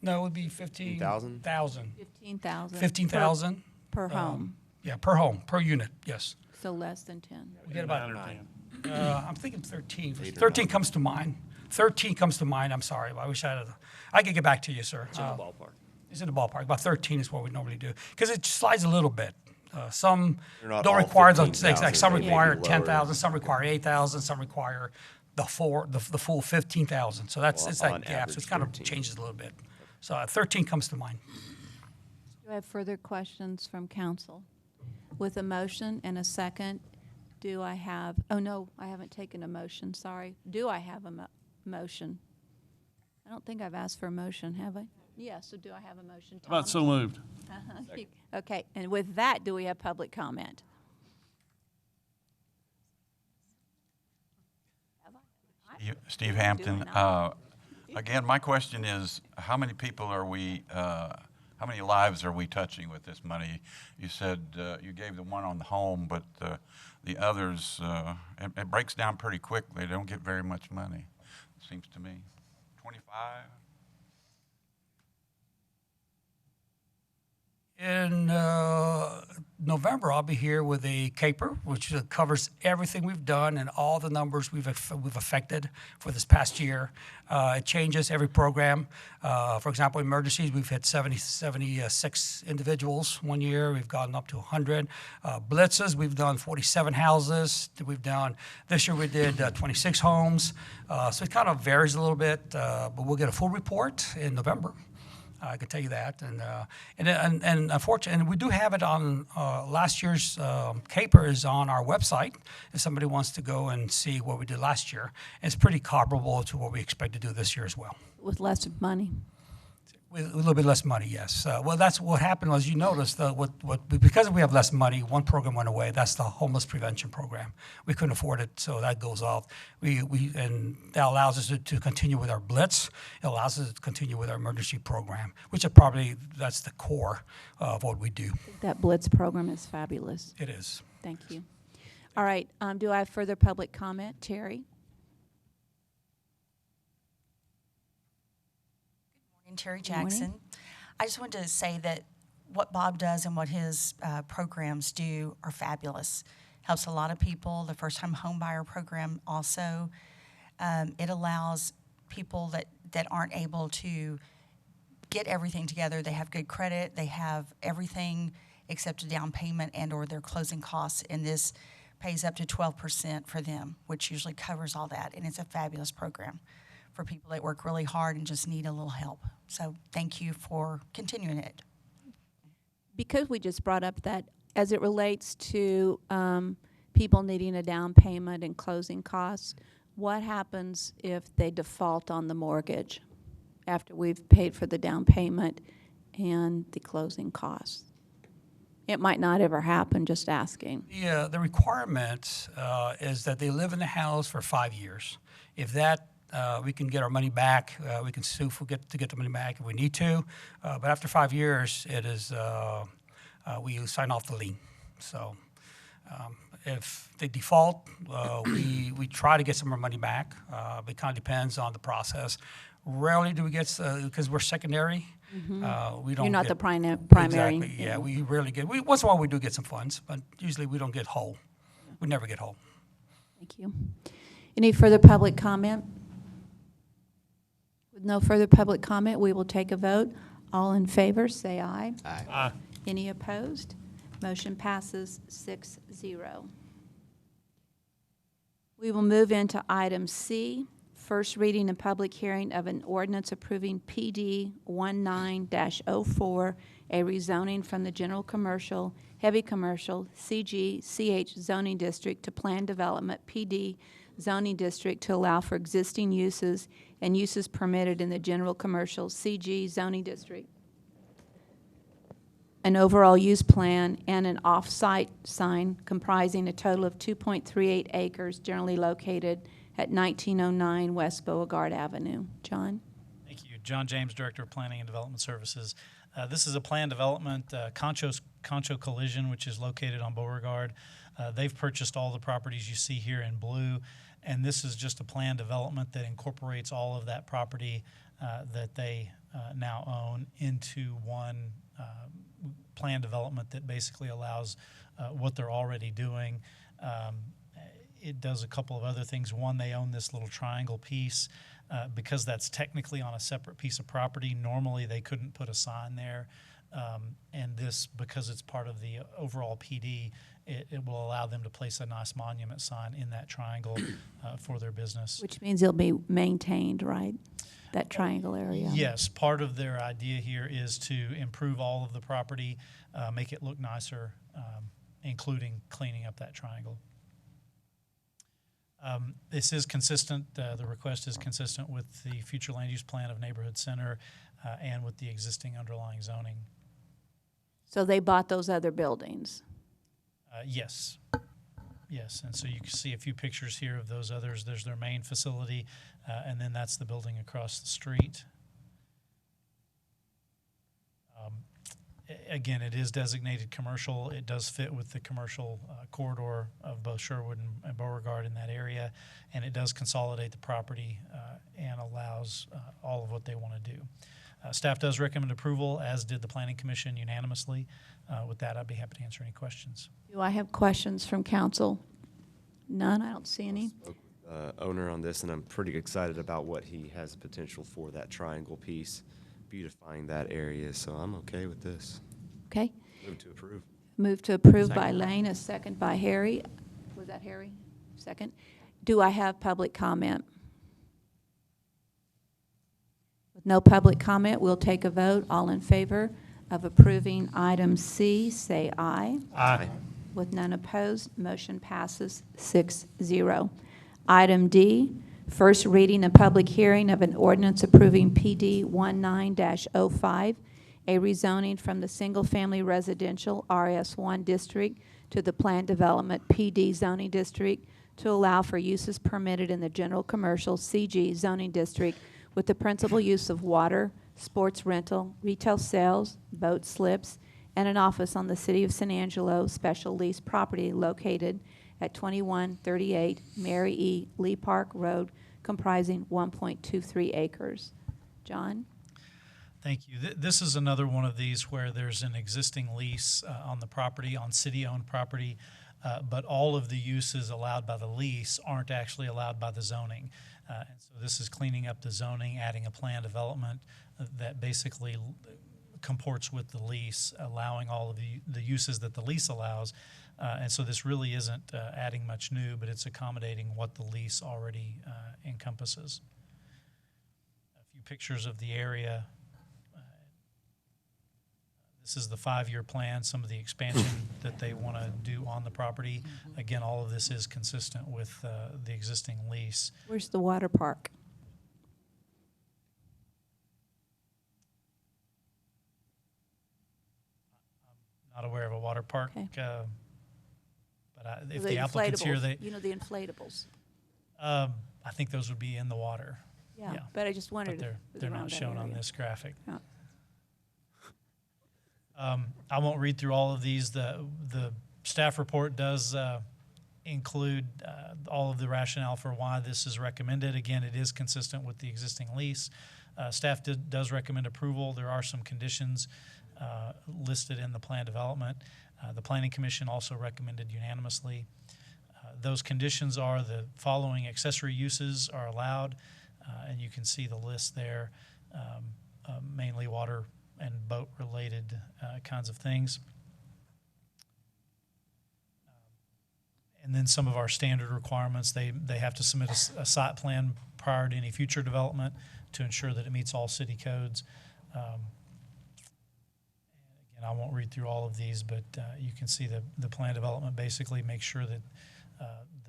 Speaker 8: No, it would be 15,000.
Speaker 1: 15,000.
Speaker 8: 15,000
Speaker 1: Per home,
Speaker 8: Yeah, per home, per unit. Yes.
Speaker 1: so less than 10.
Speaker 8: We get about
Speaker 11: 9 or 10.
Speaker 8: I'm thinking 13. 13 comes to mind. 13 comes to mind. I'm sorry. I wish I had. I could get back to you, sir.
Speaker 7: It's in the ballpark.
Speaker 8: It's in the ballpark. About 13 is what we normally do because it slides a little bit. Some
Speaker 12: They're not
Speaker 8: don't
Speaker 12: all
Speaker 8: require the
Speaker 12: 15,000,
Speaker 8: exact. Some
Speaker 12: they may be
Speaker 8: require
Speaker 12: lower.
Speaker 8: 10,000. Some require 8,000. Some require the full 15,000. So that's
Speaker 12: Well,
Speaker 8: it's that
Speaker 12: on
Speaker 8: gap. So
Speaker 12: average,
Speaker 8: it kind of
Speaker 12: 13.
Speaker 8: changes a little bit. So 13 comes to mind.
Speaker 1: Do I have further questions from council? With a motion and a second, do I have, oh no, I haven't taken a motion, sorry. Do I have a motion? I don't think I've asked for a motion, have I? Yes, so do I have a motion?
Speaker 11: How about so moved?
Speaker 1: Okay, and with that, do we have public comment?
Speaker 5: Steve Hampton. Again, my question is, how many people are we, how many lives are we touching with this money? You said you gave the one on the home, but the others, it breaks down pretty quickly. They don't get very much money, it seems to me. 25?
Speaker 8: In November, I'll be here with a caper, which covers everything we've done and all the numbers we've affected for this past year. It changes every program. For example, emergencies, we've hit 76 individuals one year. We've gotten up to 100. Blitzes, we've done 47 houses. This year we did 26 homes. So it kind of varies a little bit, but we'll get a full report in November. I can tell you that, and unfortunately, we do have it on last year's caper is on our website. If somebody wants to go and see what we did last year, it's pretty comparable to what we expect to do this year as well.
Speaker 1: With less money.
Speaker 8: With a little bit less money, yes. Well, that's what happened was you noticed because we have less money, one program went away. That's the homeless prevention program. We couldn't afford it, so that goes off. And that allows us to continue with our blitz. It allows us to continue with our emergency program, which that's the core of what we do.
Speaker 1: That Blitz program is fabulous.
Speaker 8: It is.
Speaker 1: Thank you. All right, do I have further public comment? Terry?
Speaker 13: Terry
Speaker 1: Good morning.
Speaker 13: Jackson. I just wanted to say that what Bob does and what his programs do are fabulous. Helps a lot of people. The first-time home buyer program also. It allows people that aren't able to get everything together. They have good credit. They have everything except a down payment and or their closing costs. And this pays up to 12% for them, which usually covers all that. And it's a fabulous program for people that work really hard and just need a little help. So thank you for continuing it.
Speaker 1: Because we just brought up that as it relates to people needing a down payment and closing costs, what happens if they default on the mortgage after we've paid for the down payment and the closing costs? It might not ever happen, just asking.
Speaker 8: Yeah, the requirement is that they live in the house for 5 years. If that we can get our money back. We can sue to get the money back if we need to. But after 5 years, it is we sign off the lien. So if they default, we try to get some of our money back. It kind of depends on the process. Rarely do we get because we're secondary. We don't.
Speaker 1: You're not
Speaker 8: get,
Speaker 1: the primary.
Speaker 8: Exactly. Yeah, we rarely get. Once in a while we do get some funds, but usually we don't get whole. We never get whole.
Speaker 1: Thank you. Any further public comment? With no further public comment, we will take a vote. All in favor, say aye.
Speaker 12: Aye.
Speaker 11: Aye.
Speaker 1: Any opposed? Motion passes 6-0. We will move into item C, first reading and public hearing of an ordinance approving PD 19-04, a rezoning from the general commercial, heavy commercial, CG/CH zoning district to planned development PD zoning district to allow for existing uses and uses permitted in the general commercial CG zoning district, an overall use plan, and an off-site sign comprising a total of 2.38 acres generally located at 1909 West Beauregard Avenue. John?
Speaker 14: Thank you. John James, Director of Planning and Development Services. This is a planned development, Concho Collision, which is located on Beauregard. They've purchased all the properties you see here in blue, and this is just a planned development that incorporates all of that property that they now own into one planned development that basically allows what they're already doing. It does a couple of other things. One, they own this little triangle piece. Because that's technically on a separate piece of property, normally they couldn't put a sign there. And this, because it's part of the overall PD, it will allow them to place a nice monument sign in that triangle for their business.
Speaker 1: Which means it'll be maintained, right? That triangle area?
Speaker 14: Yes, part of their idea here is to improve all of the property, make it look nicer, including cleaning up that triangle. This is consistent, the request is consistent with the future land use plan of Neighborhood Center and with the existing underlying zoning.
Speaker 1: So they bought those other buildings?
Speaker 14: Yes. Yes, and so you can see a few pictures here of those others. There's their main facility, and then that's the building across the street. Again, it is designated commercial. It does fit with the commercial corridor of both Sherwood and Beauregard in that area, and it does consolidate the property and allows all of what they want to do. Staff does recommend approval, as did the Planning Commission unanimously. With that, I'd be happy to answer any questions.
Speaker 1: Do I have questions from council? None, I don't see any.
Speaker 12: Owner on this, and I'm pretty excited about what he has potential for that triangle piece, beautifying that area, so I'm okay with this.
Speaker 1: Okay.
Speaker 12: Move to approve.
Speaker 1: Move to approve by
Speaker 12: Second.
Speaker 1: Lane, a second by Harry. Was that Harry? Second. Do I have public comment? With no public comment, we'll take a vote. All in favor of approving item C, say aye.
Speaker 11: Aye.
Speaker 1: With none opposed, motion passes 6-0. Item D, first reading and public hearing of an ordinance approving PD 19-05, a rezoning from the single-family residential RS1 district to the planned development PD zoning district to allow for uses permitted in the general commercial CG zoning district with the principal use of water, sports rental, retail sales, boat slips, and an office on the City of San Angelo special lease property located at 2138 Mary E. Lee Park Road, comprising 1.23 acres. John?
Speaker 14: Thank you. This is another one of these where there's an existing lease on the property, on city-owned property, but all of the uses allowed by the lease aren't actually allowed by the zoning. And so this is cleaning up the zoning, adding a planned development that basically comports with the lease, allowing all of the uses that the lease allows. And so this really isn't adding much new, but it's accommodating what the lease already encompasses. A few pictures of the area. This is the 5-year plan, some of the expansion that they want to do on the property. Again, all of this is consistent with the existing lease.
Speaker 1: Where's the water park?
Speaker 14: Not aware of a water park,
Speaker 1: Okay.
Speaker 14: but if the applicant's here, they,
Speaker 1: You know, the inflatables.
Speaker 14: I think those would be in the water.
Speaker 1: Yeah,
Speaker 14: Yeah.
Speaker 1: but I just wondered
Speaker 14: But
Speaker 1: if it was
Speaker 14: they're
Speaker 1: around
Speaker 14: not
Speaker 1: that
Speaker 14: shown on
Speaker 1: area.
Speaker 14: this graphic.
Speaker 1: Yeah.
Speaker 14: I won't read through all of these. The staff report does include all of the rationale for why this is recommended. Again, it is consistent with the existing lease. Staff does recommend approval. There are some conditions listed in the plan development. The Planning Commission also recommended unanimously. Those conditions are the following: accessory uses are allowed, and you can see the list there, mainly water and boat-related kinds of things. And then some of our standard requirements, they have to submit a site plan prior to any future development to ensure that it meets all city codes. Again, I won't read through all of these, but you can see the plan development basically makes sure that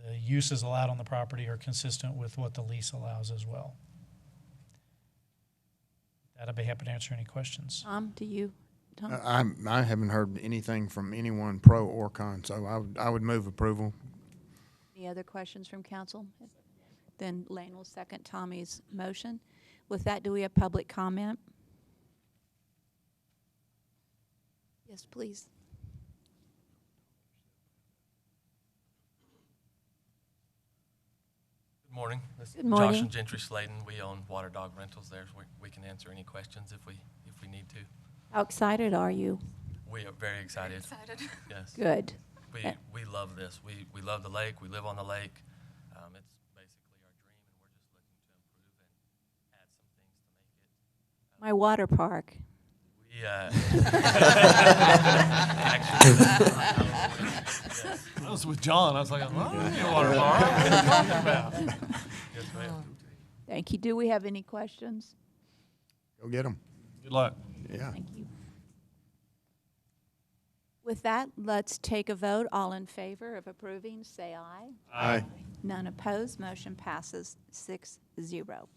Speaker 14: the uses allowed on the property are consistent with what the lease allows as well. I'd be happy to answer any questions.
Speaker 1: Tom, do you? Tom?
Speaker 15: I haven't heard anything from anyone pro or con, so I would move approval.
Speaker 1: Any other questions from council? Then Lane will second Tommy's motion. With that, do we have public comment? Yes, please.
Speaker 16: Good morning. This is
Speaker 1: Good morning.
Speaker 16: Josh and Gentry Slayton. We own Water Dog Rentals there, so we can answer any questions if we need to.
Speaker 1: How excited are you?
Speaker 16: We are very excited. Yes.
Speaker 1: Good.
Speaker 16: We love this. We love the lake. We live on the lake. It's basically our dream, and we're just looking to improve and add some things to make it.
Speaker 1: My water park.
Speaker 16: We
Speaker 11: I was with John. I was like, oh, water bar. What are you talking about?
Speaker 16: Yes, ma'am.
Speaker 1: Thank you. Do we have any questions?
Speaker 15: Go get them.
Speaker 11: Good luck.
Speaker 15: Yeah.
Speaker 1: Thank you. With that, let's take a vote. All in favor of approving, say aye.
Speaker 15: Aye.
Speaker 1: None opposed. Motion passes 6-0.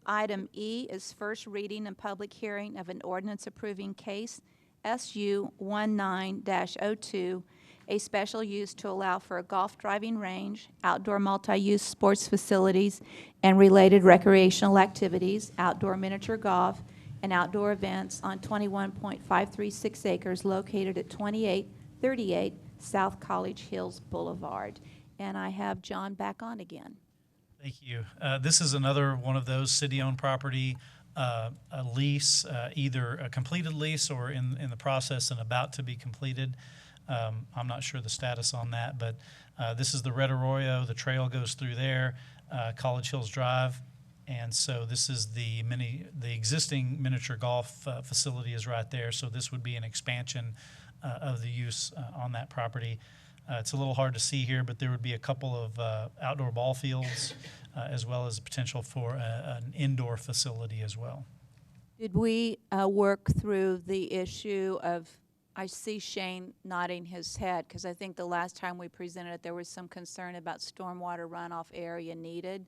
Speaker 1: Item E is first reading and public hearing of an ordinance approving case SU 19-02, a special use to allow for a golf driving range, outdoor multi-use sports facilities, and related recreational activities, outdoor miniature golf, and outdoor events on 21.536 acres located at 2838 South College Hills Boulevard. And I have John back on again.
Speaker 14: Thank you. This is another one of those city-owned property, a lease, either a completed lease or in the process and about to be completed. I'm not sure the status on that, but this is the Red Arroyo. The trail goes through there, College Hills Drive. And so this is the existing miniature golf facility is right there. So this would be an expansion of the use on that property. It's a little hard to see here, but there would be a couple of outdoor ball fields as well as potential for an indoor facility as well.
Speaker 1: Did we work through the issue of, I see Shane nodding his head, because I think the last time we presented it, there was some concern about stormwater runoff area needed.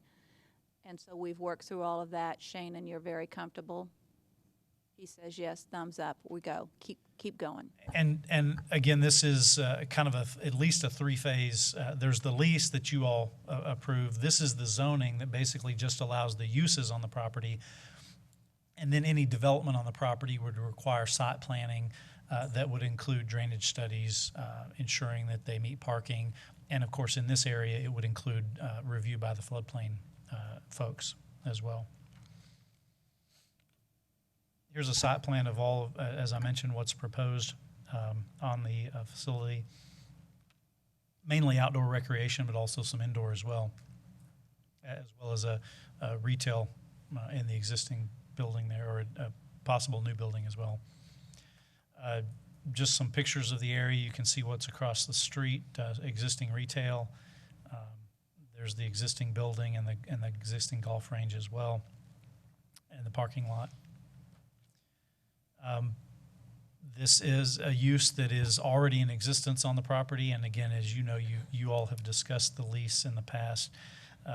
Speaker 1: And so we've worked through all of that. Shane, and you're very comfortable? He says yes, thumbs up. We go. Keep going.
Speaker 14: And again, this is kind of at least a three-phase. There's the lease that you all approve. This is the zoning that basically just allows the uses on the property. And then any development on the property would require site planning that would include drainage studies, ensuring that they meet parking. And of course, in this area, it would include review by the floodplain folks as well. Here's a site plan of all, as I mentioned, what's proposed on the facility. Mainly outdoor recreation, but also some indoor as well as a retail in the existing building there, or a possible new building as well. Just some pictures of the area. You can see what's across the street, existing retail. There's the existing building and the existing golf range as well, and the parking lot. This is a use that is already in existence on the property, and again, as you know, you all have discussed the lease in the past.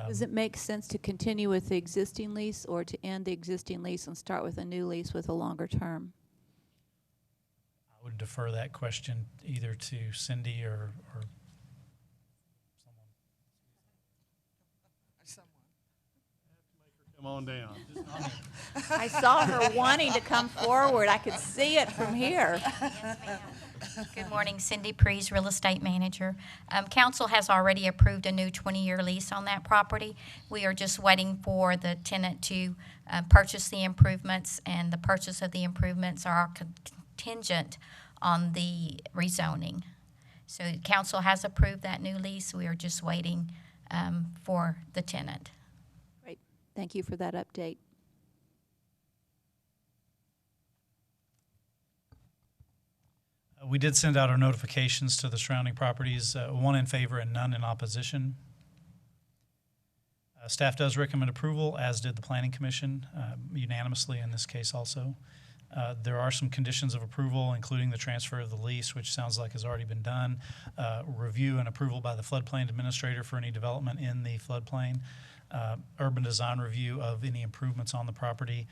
Speaker 1: Does it make sense to continue with the existing lease or to end the existing lease and start with a new lease with a longer term?
Speaker 14: I would defer that question either to Cindy or
Speaker 11: Come on down.
Speaker 1: I saw her wanting to come forward. I could see it from here.
Speaker 17: Yes, ma'am. Good morning, Cindy Prees, Real Estate Manager. Council has already approved a new 20-year lease on that property. We are just waiting for the tenant to purchase the improvements, and the purchase of the improvements are contingent on the rezoning. So council has approved that new lease. We are just waiting for the tenant.
Speaker 1: Great. Thank you for that update.
Speaker 14: We did send out our notifications to the surrounding properties, one in favor and none in opposition. Staff does recommend approval, as did the Planning Commission, unanimously in this case also. There are some conditions of approval, including the transfer of the lease, which sounds like has already been done, review and approval by the floodplain administrator for any development in the floodplain, urban design review of any improvements on the property.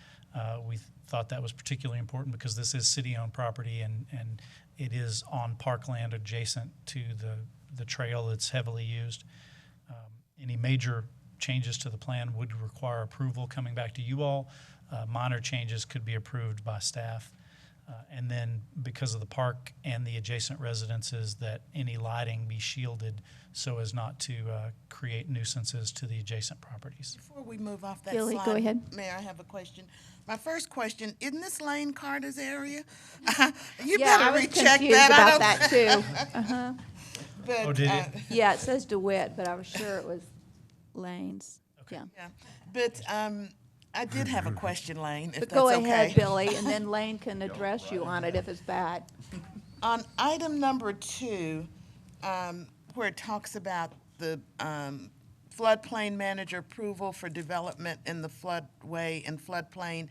Speaker 14: We thought that was particularly important because this is city-owned property and it is on parkland adjacent to the trail that's heavily used. Any major changes to the plan would require approval coming back to you all. Minor changes could be approved by staff. And then because of the park and the adjacent residences, that any lighting be shielded so as not to create nuisances to the adjacent properties.
Speaker 3: Before we move off that
Speaker 1: Billy,
Speaker 3: slide,
Speaker 1: go ahead.
Speaker 3: Mayor, I have a question. My first question, isn't this Lane Carter's area? You
Speaker 1: Yeah, I
Speaker 3: better
Speaker 1: was
Speaker 3: recheck
Speaker 1: confused
Speaker 3: that.
Speaker 1: about that too. Uh-huh.
Speaker 3: But,
Speaker 14: Oh, did it?
Speaker 1: Yeah, it says DeWitt, but I was sure it was Lanes. Yeah.
Speaker 3: yeah. But I did have a question, Lane, if
Speaker 1: But
Speaker 3: that's
Speaker 1: go
Speaker 3: okay.
Speaker 1: ahead, Billy, and then Lane can address you on it if it's bad.
Speaker 3: On item number 2, where it talks about the floodplain manager approval for development in the floodway and floodplain,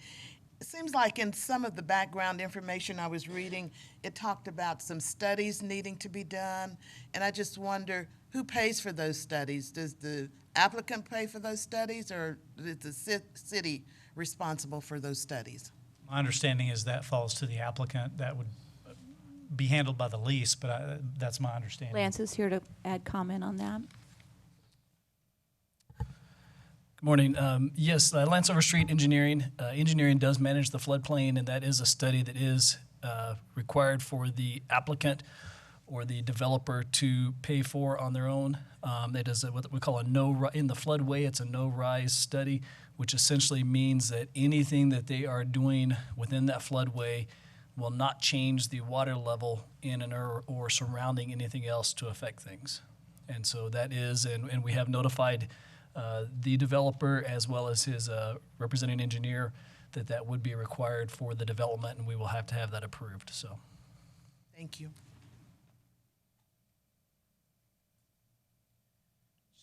Speaker 3: it seems like in some of the background information I was reading, it talked about some studies needing to be done, and I just wonder, who pays for those studies? Does the applicant pay for those studies, or is the city responsible for those studies?
Speaker 14: My understanding is that falls to the applicant. That would be handled by the lease, but that's my understanding.
Speaker 1: Lance is here to add comment on that.
Speaker 18: Good morning. Yes, Lance Overstreet Engineering. Engineering does manage the floodplain, and that is a study that is required for the applicant or the developer to pay for on their own. It is what we call in the floodway, it's a no-rise study, which essentially means that anything that they are doing within that floodway will not change the water level in and or surrounding anything else to affect things. And so that is, and we have notified the developer as well as his representing engineer that would be required for the development, and we will have to have that approved. So,
Speaker 3: Thank you.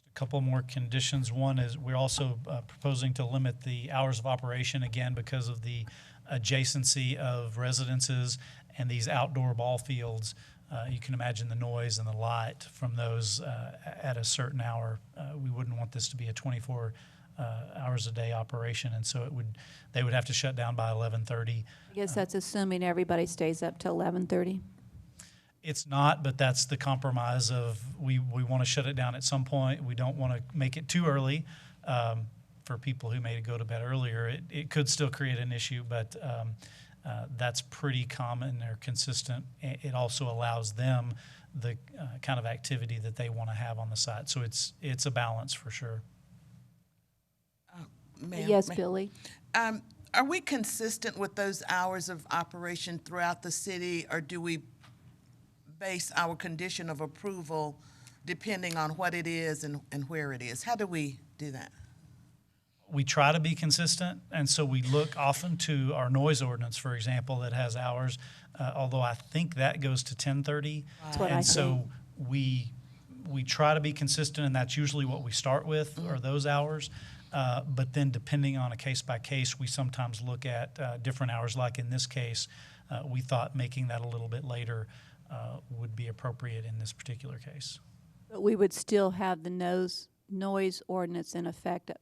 Speaker 14: A couple more conditions. One is we're also proposing to limit the hours of operation, again, because of the adjacency of residences and these outdoor ball fields. You can imagine the noise and the light from those at a certain hour. We wouldn't want this to be a 24 hours a day operation, and so they would have to shut down by 11:30.
Speaker 1: I guess that's assuming everybody stays up till 11:30.
Speaker 14: It's not, but that's the compromise of we want to shut it down at some point. We don't want to make it too early for people who may go to bed earlier. It could still create an issue, but that's pretty common or consistent. It also allows them the kind of activity that they want to have on the site. So it's a balance for sure.
Speaker 1: Yes, Billy.
Speaker 3: Are we consistent with those hours of operation throughout the city, or do we base our condition of approval depending on what it is and where it is? How do we do that?
Speaker 14: We try to be consistent, and so we look often to our noise ordinance, for example, that has hours, although I think that goes to 10:30.
Speaker 1: That's what I
Speaker 14: And so
Speaker 1: think.
Speaker 14: we try to be consistent, and that's usually what we start with, are those hours. But then depending on a case by case, we sometimes look at different hours. Like in this case, we thought making that a little bit later would be appropriate in this particular case.
Speaker 1: But we would still have the noise ordinance in effect at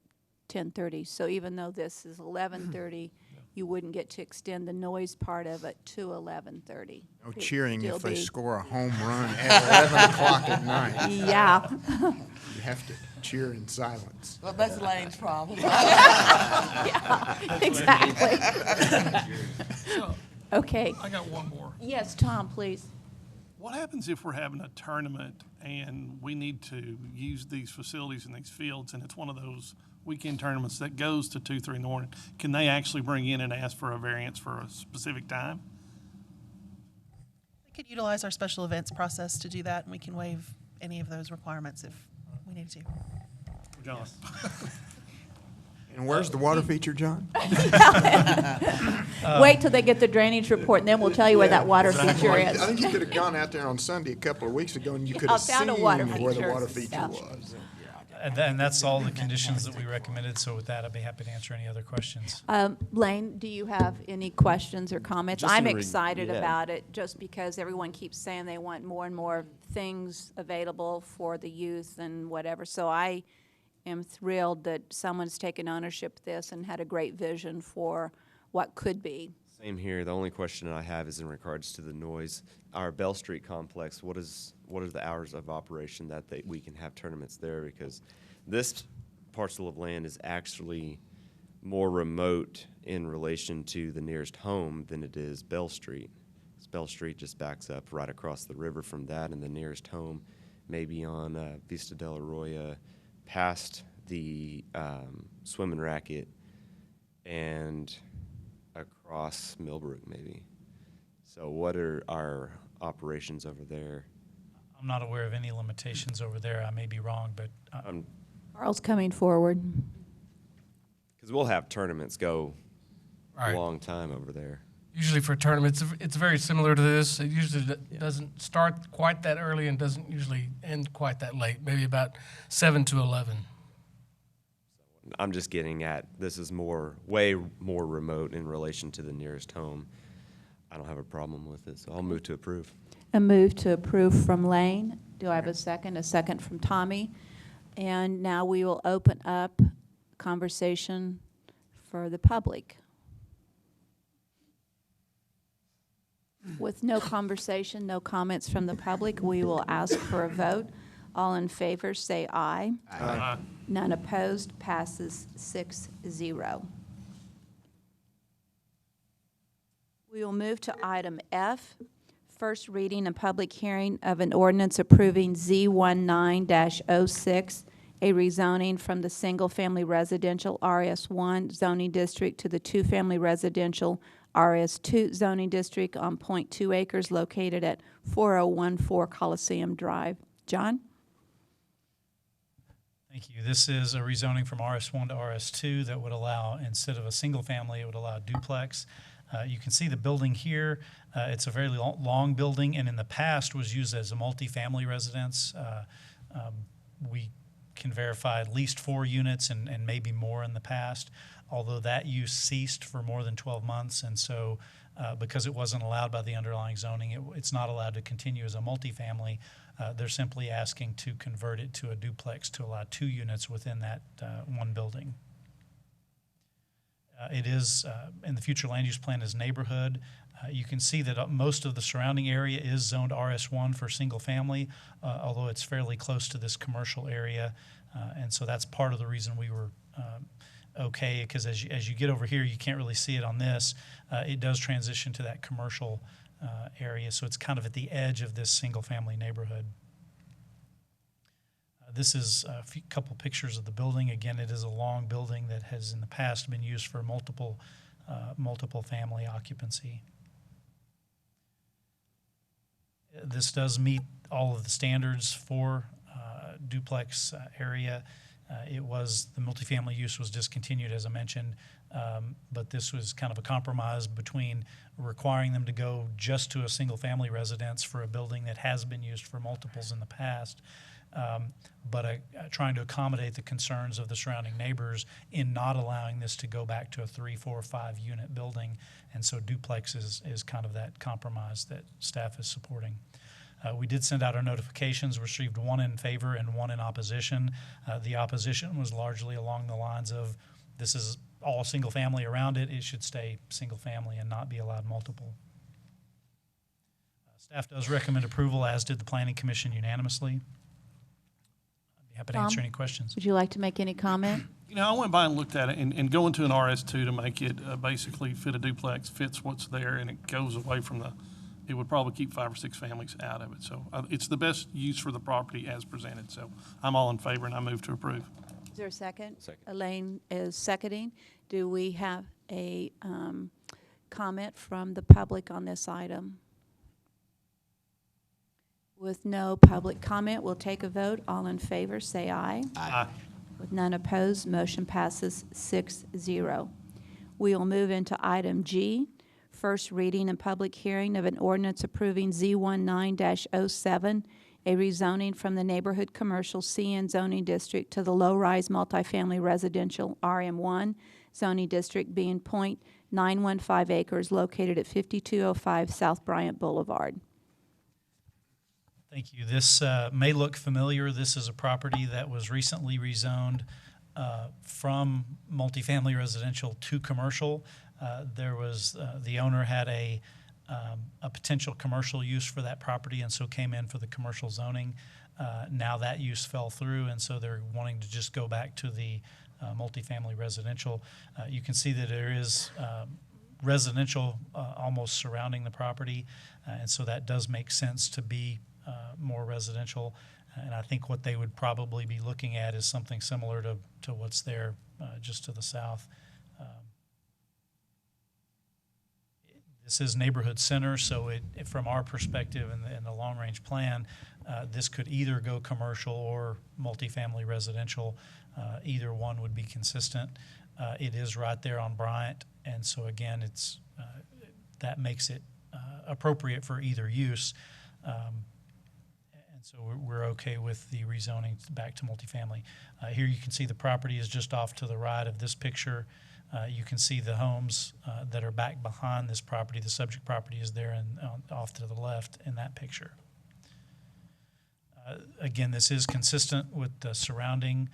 Speaker 1: 10:30. So even though this is 11:30, you wouldn't get to extend the noise part of it to 11:30.
Speaker 15: No
Speaker 1: It'd
Speaker 15: cheering
Speaker 1: still
Speaker 15: if they
Speaker 1: be-
Speaker 15: score a home run at 11 o'clock at night.
Speaker 1: Yeah.
Speaker 15: You have to cheer in silence.
Speaker 3: Well, that's Lane's problem.
Speaker 1: Yeah, exactly. Okay.
Speaker 11: I got one more.
Speaker 1: Yes, Tom, please.
Speaker 11: What happens if we're having a tournament and we need to use these facilities and these fields, and it's one of those weekend tournaments that goes to 2, 3 in the morning? Can they actually bring in and ask for a variance for a specific time?
Speaker 10: We could utilize our special events process to do that, and we can waive any of those requirements if we need to.
Speaker 11: John?
Speaker 15: And where's the water feature, John?
Speaker 1: Wait till they get the drainage report, and then we'll tell you where that water
Speaker 15: Exactly.
Speaker 1: feature is.
Speaker 15: I think you could have gone out there on Sunday a couple of weeks ago, and you could have
Speaker 1: found
Speaker 15: seen
Speaker 1: a water
Speaker 15: where the
Speaker 1: feature.
Speaker 15: water feature
Speaker 1: Yeah.
Speaker 15: was.
Speaker 14: And that's all the conditions that we recommended. So with that, I'd be happy to answer any other questions.
Speaker 1: Lane, do you have any questions or comments?
Speaker 12: Just
Speaker 1: I'm
Speaker 12: in
Speaker 1: excited
Speaker 12: yeah.
Speaker 1: about it just because everyone keeps saying they want more and more things available for the youth and whatever. So I am thrilled that someone's taken ownership of this and had a great vision for what could be.
Speaker 12: Same here. The only question I have is in regards to the noise. Our Bell Street complex, what are the hours of operation that we can have tournaments there? Because this parcel of land is actually more remote in relation to the nearest home than it is Bell Street. Bell Street just backs up right across the river from that, and the nearest home may be on Vista del Arroyo, past the swimming racket, and across Millbrook maybe. So what are our operations over there?
Speaker 14: I'm not aware of any limitations over there. I may be wrong, but
Speaker 1: Carl's coming forward.
Speaker 12: Because we'll have tournaments go
Speaker 19: Right.
Speaker 12: a long time over there.
Speaker 19: Usually for tournaments, it's very similar to this. It usually doesn't start quite that early and doesn't usually end quite that late, maybe about 7 to 11.
Speaker 12: I'm just getting at, this is way more remote in relation to the nearest home. I don't have a problem with it, so I'll move to approve.
Speaker 1: A move to approve from Lane. Do I have a second? A second from Tommy. And now we will open up conversation for the public. With no conversation, no comments from the public, we will ask for a vote. All in favor, say aye.
Speaker 11: Aye.
Speaker 1: None opposed, passes 6-0. We will move to item F, first reading and public hearing of an ordinance approving Z19-06, a rezoning from the single-family residential RS1 zoning district to the two-family residential RS2 zoning district on .2 acres located at 4014 Coliseum Drive. John?
Speaker 14: thank you. This is a rezoning from RS1 to RS2 that would allow, instead of a single family, it would allow a duplex. You can see the building here. It's a very long building, and in the past was used as a multifamily residence. We can verify at least 4 units and maybe more in the past, although that use ceased for more than 12 months. And so because it wasn't allowed by the underlying zoning, it's not allowed to continue as a multifamily. They're simply asking to convert it to a duplex to allow 2 units within that one building. It is, in the future land use plan, is neighborhood. You can see that most of the surrounding area is zoned RS1 for single family, although it's fairly close to this commercial area. And so that's part of the reason we were okay, because as you get over here, you can't really see it on this. It does transition to that commercial area, so it's kind of at the edge of this single family neighborhood. This is a couple pictures of the building. Again, it is a long building that has in the past been used for multiple family occupancy. This does meet all of the standards for duplex area. The multifamily use was discontinued, as I mentioned, but this was kind of a compromise between requiring them to go just to a single family residence for a building that has been used for multiples in the past, but trying to accommodate the concerns of the surrounding neighbors in not allowing this to go back to a 3, 4, 5 unit building. And so duplex is kind of that compromise that staff is supporting. We did send out our notifications, received 1 in favor and 1 in opposition. The opposition was largely along the lines of, this is all single family around it, it should stay single family and not be allowed multiple. Staff does recommend approval, as did the Planning Commission unanimously. Happy to answer any questions.
Speaker 1: Would you like to make any comment?
Speaker 11: You know, I went by and looked at it, and going to an RS2 to make it basically fit a duplex, fits what's there, and it goes away from it would probably keep 5 or 6 families out of it. So it's the best use for the property as presented. So I'm all in favor, and I move to approve.
Speaker 1: Is there a second?
Speaker 12: Second.
Speaker 1: Elaine is seconding. Do we have a comment from the public on this item? With no public comment, we'll take a vote. All in favor, say aye.
Speaker 11: Aye.
Speaker 1: With none opposed, motion passes 6-0. We will move into item G, first reading and public hearing of an ordinance approving Z19-07, a rezoning from the neighborhood commercial CN zoning district to the low-rise multifamily residential RM1 zoning district being .915 acres located at 5205 South Bryant Boulevard.
Speaker 14: Thank you. This may look familiar. This is a property that was recently rezoned from multifamily residential to commercial. The owner had a potential commercial use for that property, and so came in for the commercial zoning. Now that use fell through, and so they're wanting to just go back to the multifamily residential. You can see that there is residential almost surrounding the property, and so that does make sense to be more residential. And I think what they would probably be looking at is something similar to what's there just to the south. This is neighborhood center, so from our perspective in the long-range plan, this could either go commercial or multifamily residential. Either one would be consistent. It is right there on Bryant, and so again, that makes it appropriate for either use. And so we're okay with the rezoning back to multifamily. Here you can see the property is just off to the right of this picture. You can see the homes that are back behind this property. The subject property is there and off to the left in that picture. Again, this is consistent with the surrounding.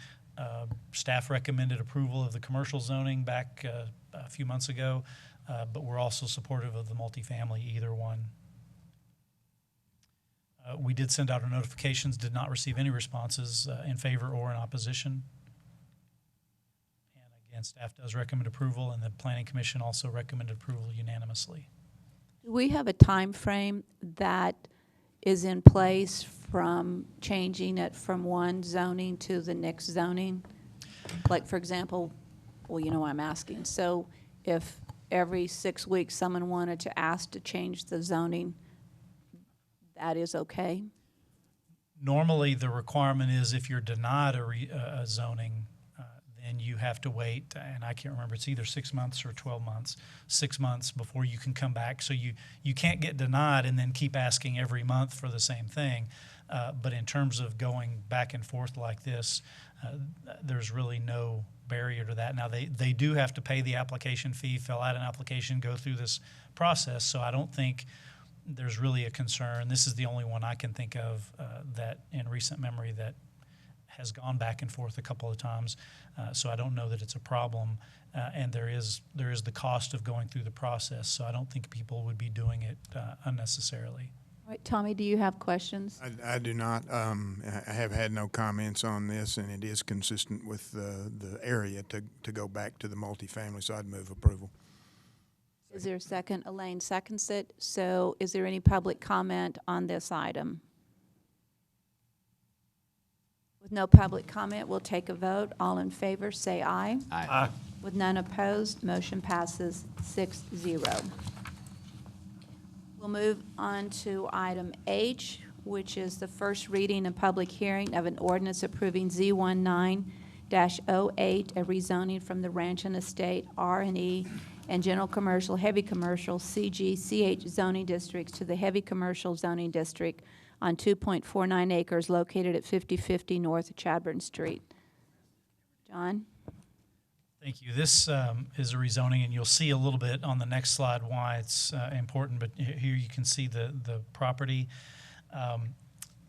Speaker 14: Staff recommended approval of the commercial zoning back a few months ago, but we're also supportive of the multifamily, either one. We did send out our notifications, did not receive any responses in favor or in opposition. And staff does recommend approval, and the Planning Commission also recommended approval unanimously.
Speaker 1: Do we have a time frame that is in place from changing it from one zoning to the next zoning? Like, for example, well, you know why I'm asking. So if every 6 weeks someone wanted to ask to change the zoning, that is okay?
Speaker 14: Normally, the requirement is if you're denied a zoning, then you have to wait, and I can't remember, it's either 6 months or 12 months, 6 months before you can come back. So you can't get denied and then keep asking every month for the same thing. But in terms of going back and forth like this, there's really no barrier to that. Now, they do have to pay the application fee, fill out an application, go through this process, so I don't think there's really a concern. This is the only one I can think of that in recent memory that has gone back and forth a couple of times, so I don't know that it's a problem. And there is the cost of going through the process, so I don't think people would be doing it unnecessarily.
Speaker 1: All right, Tommy, do you have questions?
Speaker 15: I do not. I have had no comments on this, and it is consistent with the area to go back to the multifamily, so I'd move approval.
Speaker 1: Is there a second? Elaine seconds it. So is there any public comment on this item? With no public comment, we'll take a vote. All in favor, say aye.
Speaker 3: Aye.
Speaker 1: With none opposed, motion passes 6-0. We'll move on to item H, which is the first reading and public hearing of an ordinance approving Z19-08, a rezoning from the Ranch and Estate R&E and General Commercial, Heavy Commercial, CG, CH zoning districts to the Heavy Commercial zoning district on 2.49 acres located at 5050 North Chadburn Street. John?
Speaker 14: Thank you. This is a rezoning, and you'll see a little bit on the next slide why it's important, but here you can see the property.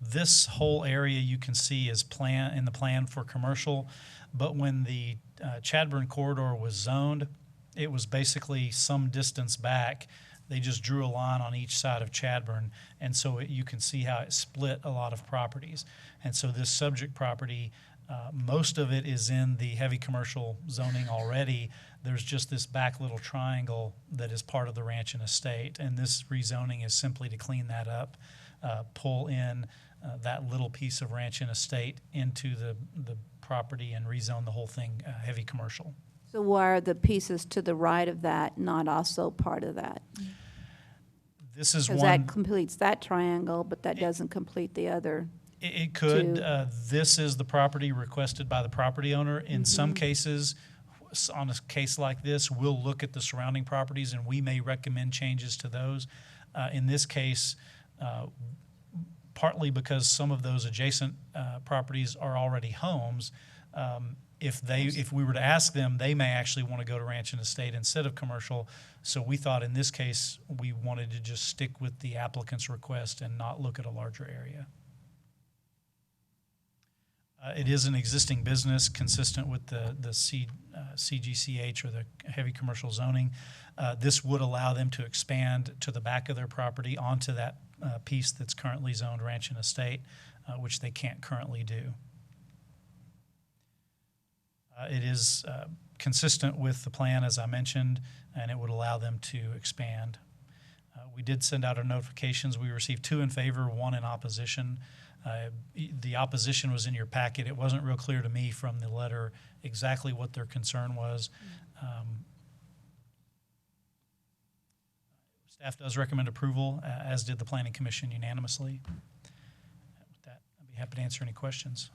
Speaker 14: This whole area you can see is in the plan for commercial, but when the Chadburn corridor was zoned, it was basically some distance back. They just drew a line on each side of Chadburn, and so you can see how it split a lot of properties. And so this subject property, most of it is in the heavy commercial zoning already. There's just this back little triangle that is part of the ranch and estate, and this rezoning is simply to clean that up, pull in that little piece of ranch and estate into the property and rezone the whole thing heavy commercial.
Speaker 1: So why are the pieces to the right of that not also part of that?
Speaker 14: This is one.
Speaker 1: Because that completes that triangle, but that doesn't complete the other.
Speaker 14: It could. This is the property requested by the property owner. In some cases, on a case like this, we'll look at the surrounding properties and we may recommend changes to those. In this case, partly because some of those adjacent properties are already homes, if we were to ask them, they may actually want to go to ranch and estate instead of commercial. So we thought in this case, we wanted to just stick with the applicant's request and not look at a larger area. It is an existing business consistent with the CGCH or the heavy commercial zoning. This would allow them to expand to the back of their property onto that piece that's currently zoned ranch and estate. which they can't currently do. It is consistent with the plan, as I mentioned, and it would allow them to expand. We did send out our notifications. We received 2 in favor, 1 in opposition. The opposition was in your packet. It wasn't real clear to me from the letter exactly what their concern was. Staff does recommend approval, as did the Planning Commission unanimously. With that, I'd be happy to answer any questions.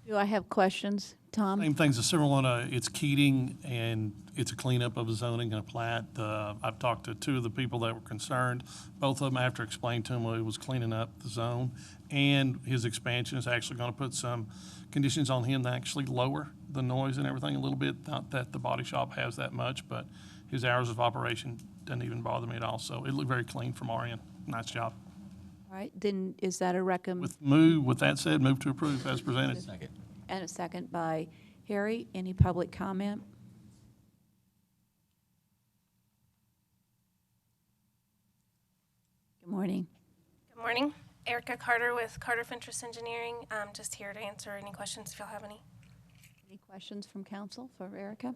Speaker 1: Do I have questions? Tom?
Speaker 11: Same thing's a similar one. It's Keating, and it's a cleanup of a zoning and a plat. I've talked to 2 of the people that were concerned. Both of them, after explaining to them, it was cleaning up the zone, and his expansion is actually going to put some conditions on him to actually lower the noise and everything a little bit. Not that the body shop has that much, but his hours of operation doesn't even bother me at all. So it looked very clean from our end. Nice job.
Speaker 1: All right, then is that a
Speaker 11: With that said, move to approve as presented.
Speaker 3: Second.
Speaker 1: And a second by Harry. Any public comment? Good morning.
Speaker 20: Good morning. Erica Carter with Carter Fentress Engineering. I'm just here to answer any questions if y'all have any.
Speaker 1: Any questions from council for Erica?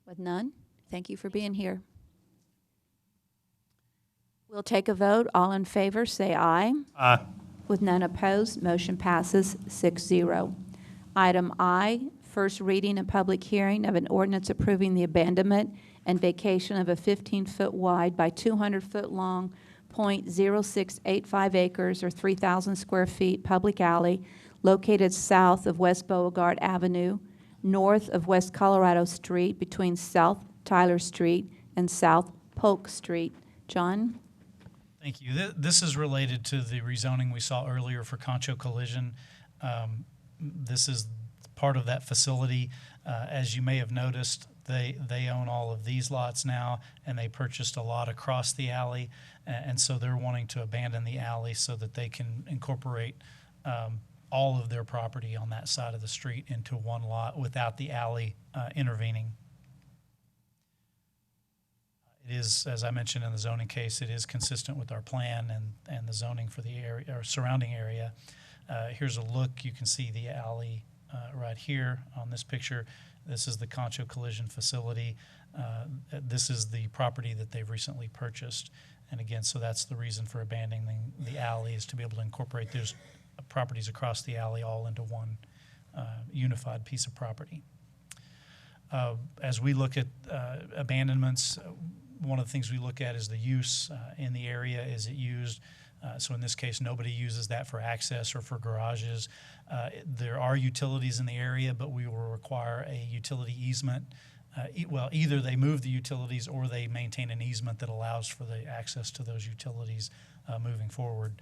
Speaker 1: With none, thank you for being here. We'll take a vote. All in favor, say aye.
Speaker 11: Aye.
Speaker 1: With none opposed, motion passes 6-0. Item I, first reading and public hearing of an ordinance approving the abandonment and vacation of a 15-foot wide by 200-foot long, .0685 acres or 3,000 square feet public alley located south of West Beauregard Avenue, north of West Colorado Street, between South Tyler Street and South Polk Street. John?
Speaker 14: Thank you. This is related to the rezoning we saw earlier for Concho Collision. This is part of that facility. As you may have noticed, they own all of these lots now, and they purchased a lot across the alley, and so they're wanting to abandon the alley so that they can incorporate all of their property on that side of the street into one lot without the alley intervening. It is, as I mentioned in the zoning case, it is consistent with our plan and the zoning for the area or surrounding area. Here's a look. You can see the alley right here on this picture. This is the Concho Collision facility. This is the property that they've recently purchased. And again, so that's the reason for abandoning the alley, is to be able to incorporate those properties across the alley all into one unified piece of property. As we look at abandonments, one of the things we look at is the use in the area. Is it used? So in this case, nobody uses that for access or for garages. There are utilities in the area, but we will require a utility easement. Well, either they move the utilities or they maintain an easement that allows for the access to those utilities moving forward.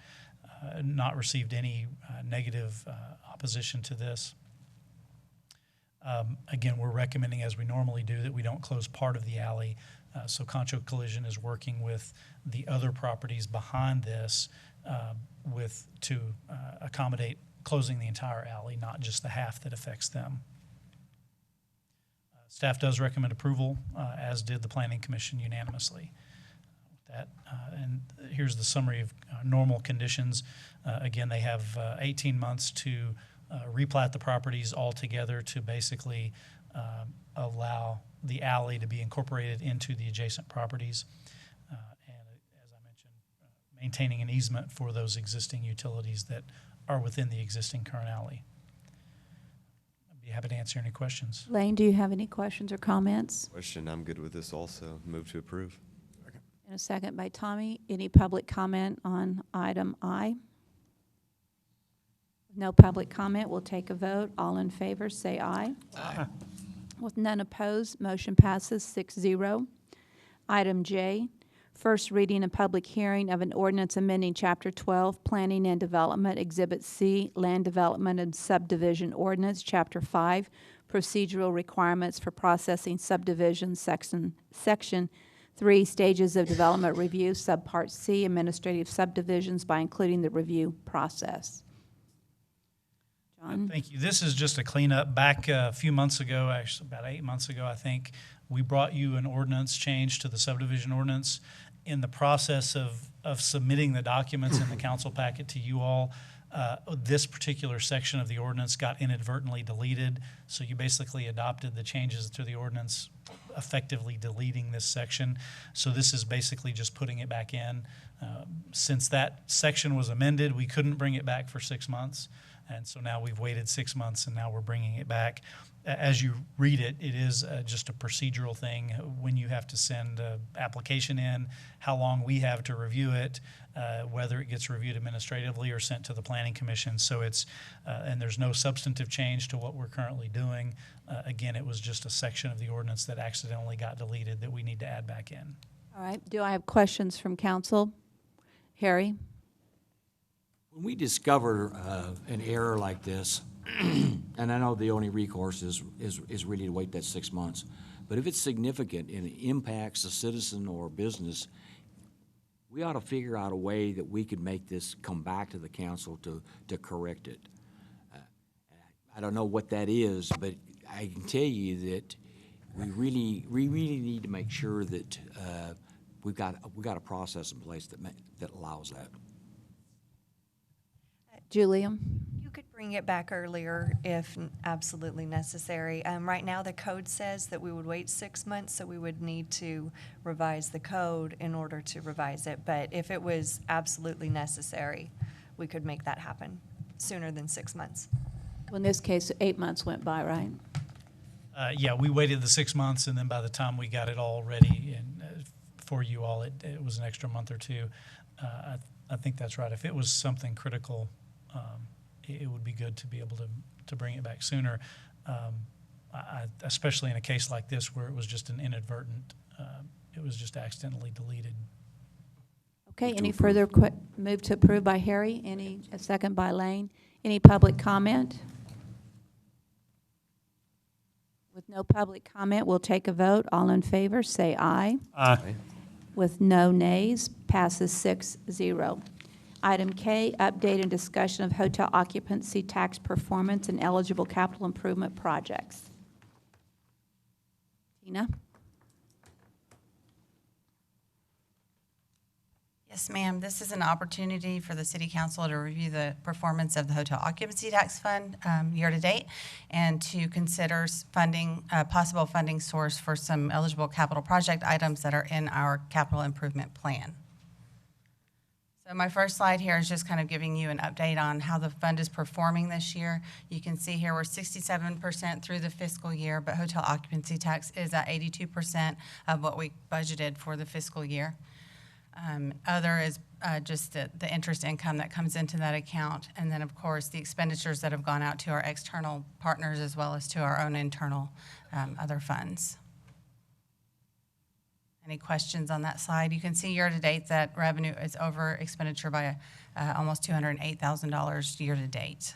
Speaker 14: Not received any negative opposition to this. Again, we're recommending, as we normally do, that we don't close part of the alley. So Concho Collision is working with the other properties behind this to accommodate closing the entire alley, not just the half that affects them. Staff does recommend approval, as did the Planning Commission unanimously. And here's the summary of normal conditions. Again, they have 18 months to replat the properties altogether to basically allow the alley to be incorporated into the adjacent properties. And as I mentioned, maintaining an easement for those existing utilities that are within the existing current alley. I'd be happy to answer any questions.
Speaker 1: Lane, do you have any questions or comments?
Speaker 12: Question, I'm good with this also. Move to approve.
Speaker 1: And a second by Tommy. Any public comment on item I? No public comment. We'll take a vote. All in favor, say aye.
Speaker 3: Aye.
Speaker 1: With none opposed, motion passes 6-0. Item J, first reading and public hearing of an ordinance amending Chapter 12, Planning and Development, Exhibit C, Land Development and Subdivision Ordinance, Chapter 5, Procedural Requirements for Processing Subdivisions, Section 3, Stages of Development Review, Subpart C, Administrative Subdivisions, by including the review process. John?
Speaker 14: Thank you. This is just a cleanup. Back a few months ago, actually about 8 months ago, I think, we brought you an ordinance change to the subdivision ordinance. In the process of submitting the documents in the council packet to you all, This particular section of the ordinance got inadvertently deleted, so you basically adopted the changes to the ordinance, effectively deleting this section. So this is basically just putting it back in. Since that section was amended, we couldn't bring it back for 6 months, and so now we've waited 6 months, and now we're bringing it back. As you read it, it is just a procedural thing. When you have to send an application in, how long we have to review it, whether it gets reviewed administratively or sent to the Planning Commission. So it's, and there's no substantive change to what we're currently doing. Again, it was just a section of the ordinance that accidentally got deleted that we need to add back in.
Speaker 1: All right. Do I have questions from council? Harry?
Speaker 6: When we discover an error like this, and I know the only recourse is really to wait that 6 months, but if it's significant and it impacts a citizen or business, we ought to figure out a way that we could make this come back to the council to correct it. I don't know what that is, but I can tell you that we really need to make sure that we've got a process in place that allows that.
Speaker 1: Julia?
Speaker 21: You could bring it back earlier if absolutely necessary. Right now, the code says that we would wait 6 months, so we would need to revise the code in order to revise it. But if it was absolutely necessary, we could make that happen sooner than 6 months.
Speaker 1: Well, in this case, 8 months went by, right?
Speaker 14: Yeah, we waited the 6 months, and then by the time we got it all ready and for you all, it was an extra month or two. I think that's right. If it was something critical, it would be good to be able to bring it back sooner, especially in a case like this where it was just an inadvertent, it was just accidentally deleted.
Speaker 1: Okay, any further move to approve by Harry? A second by Lane? Any public comment? With no public comment, we'll take a vote. All in favor, say aye.
Speaker 11: Aye.
Speaker 1: With no nays, passes 6-0. Item K, update and discussion of hotel occupancy tax performance and eligible capital improvement projects. Tina?
Speaker 4: Yes, ma'am. This is an opportunity for the City Council to review the performance of the Hotel Occupancy Tax Fund year to date and to consider funding, possible funding source for some eligible capital project items that are in our capital improvement plan. So my first slide here is just kind of giving you an update on how the fund is performing this year. You can see here we're 67% through the fiscal year, but hotel occupancy tax is at 82% of what we budgeted for the fiscal year. Other is just the interest income that comes into that account, and then of course the expenditures that have gone out to our external partners as well as to our own internal other funds. Any questions on that slide? You can see year to date that revenue is over expenditure by almost $208,000 year to date.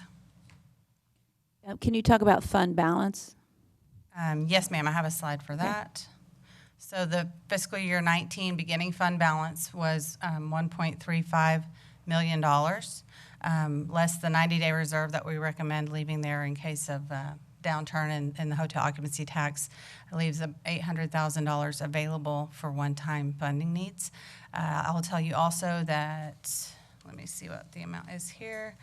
Speaker 1: Can you talk about fund balance?
Speaker 4: Yes, ma'am, I have a slide for that. So the fiscal year 19 beginning fund balance was $1.35 million, less the 90-day reserve that we recommend leaving there in case of downturn in the hotel occupancy tax. It leaves $800,000 available for one-time funding needs. I will tell you also that, let me see what the amount is here.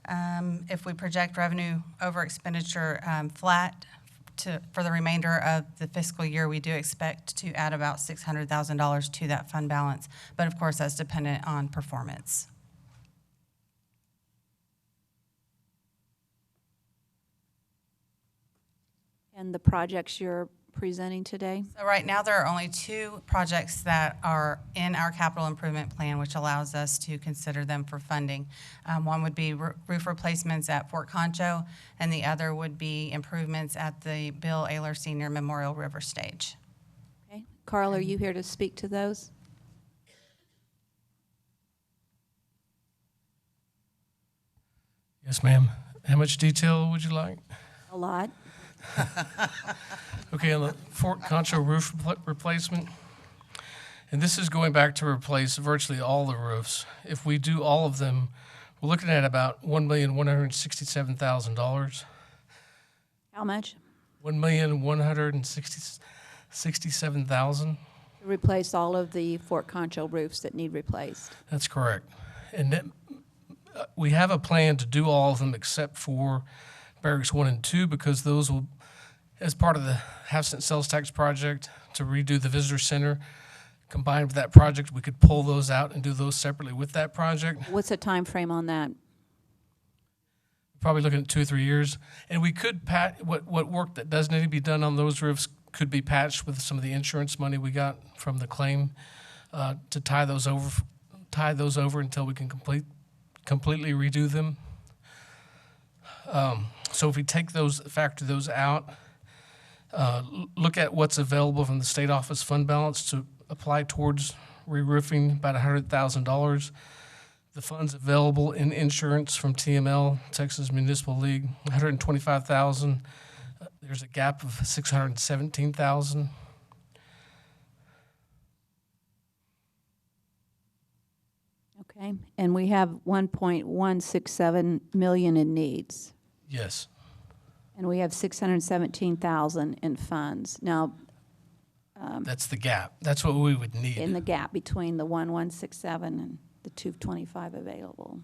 Speaker 4: If we project revenue over expenditure flat for the remainder of the fiscal year, we do expect to add about $600,000 to that fund balance, but of course that's dependent on performance.
Speaker 1: And the projects you're presenting today?
Speaker 4: So right now there are only 2 projects that are in our capital improvement plan, which allows us to consider them for funding. One would be roof replacements at Fort Concho, and the other would be improvements at the Bill Ayler Senior Memorial River Stage.
Speaker 1: Okay. Carl, are you here to speak to those?
Speaker 19: Yes, ma'am. How much detail would you like?
Speaker 1: A lot.
Speaker 19: Okay, on the Fort Concho roof replacement, and this is going back to replace virtually all the roofs. If we do all of them, we're looking at about $1,167,000.
Speaker 1: How much?
Speaker 19: $1,167,000.
Speaker 1: Replace all of the Fort Concho roofs that need replaced.
Speaker 19: That's correct. And We have a plan to do all of them except for Barracks 1 and 2 because those will, as part of the half-cent sales tax project to redo the visitor center, combined with that project, we could pull those out and do those separately with that project.
Speaker 1: What's the time frame on that?
Speaker 19: Probably looking at 2 or 3 years. And we could what work that does need to be done on those roofs could be patched with some of the insurance money we got from the claim to tie those over until we can completely redo them. So if we factor those out, look at what's available from the state office fund balance to apply towards re-roofing, about $100,000. The funds available in insurance from TML, Texas Municipal League, $125,000. There's a gap of $617,000.
Speaker 1: Okay, and we have 1.167 million in needs.
Speaker 19: Yes.
Speaker 1: And we have 617,000 in funds. Now,
Speaker 19: that's the gap. That's what we would need.
Speaker 1: in the gap between the 1.167 and the 225 available.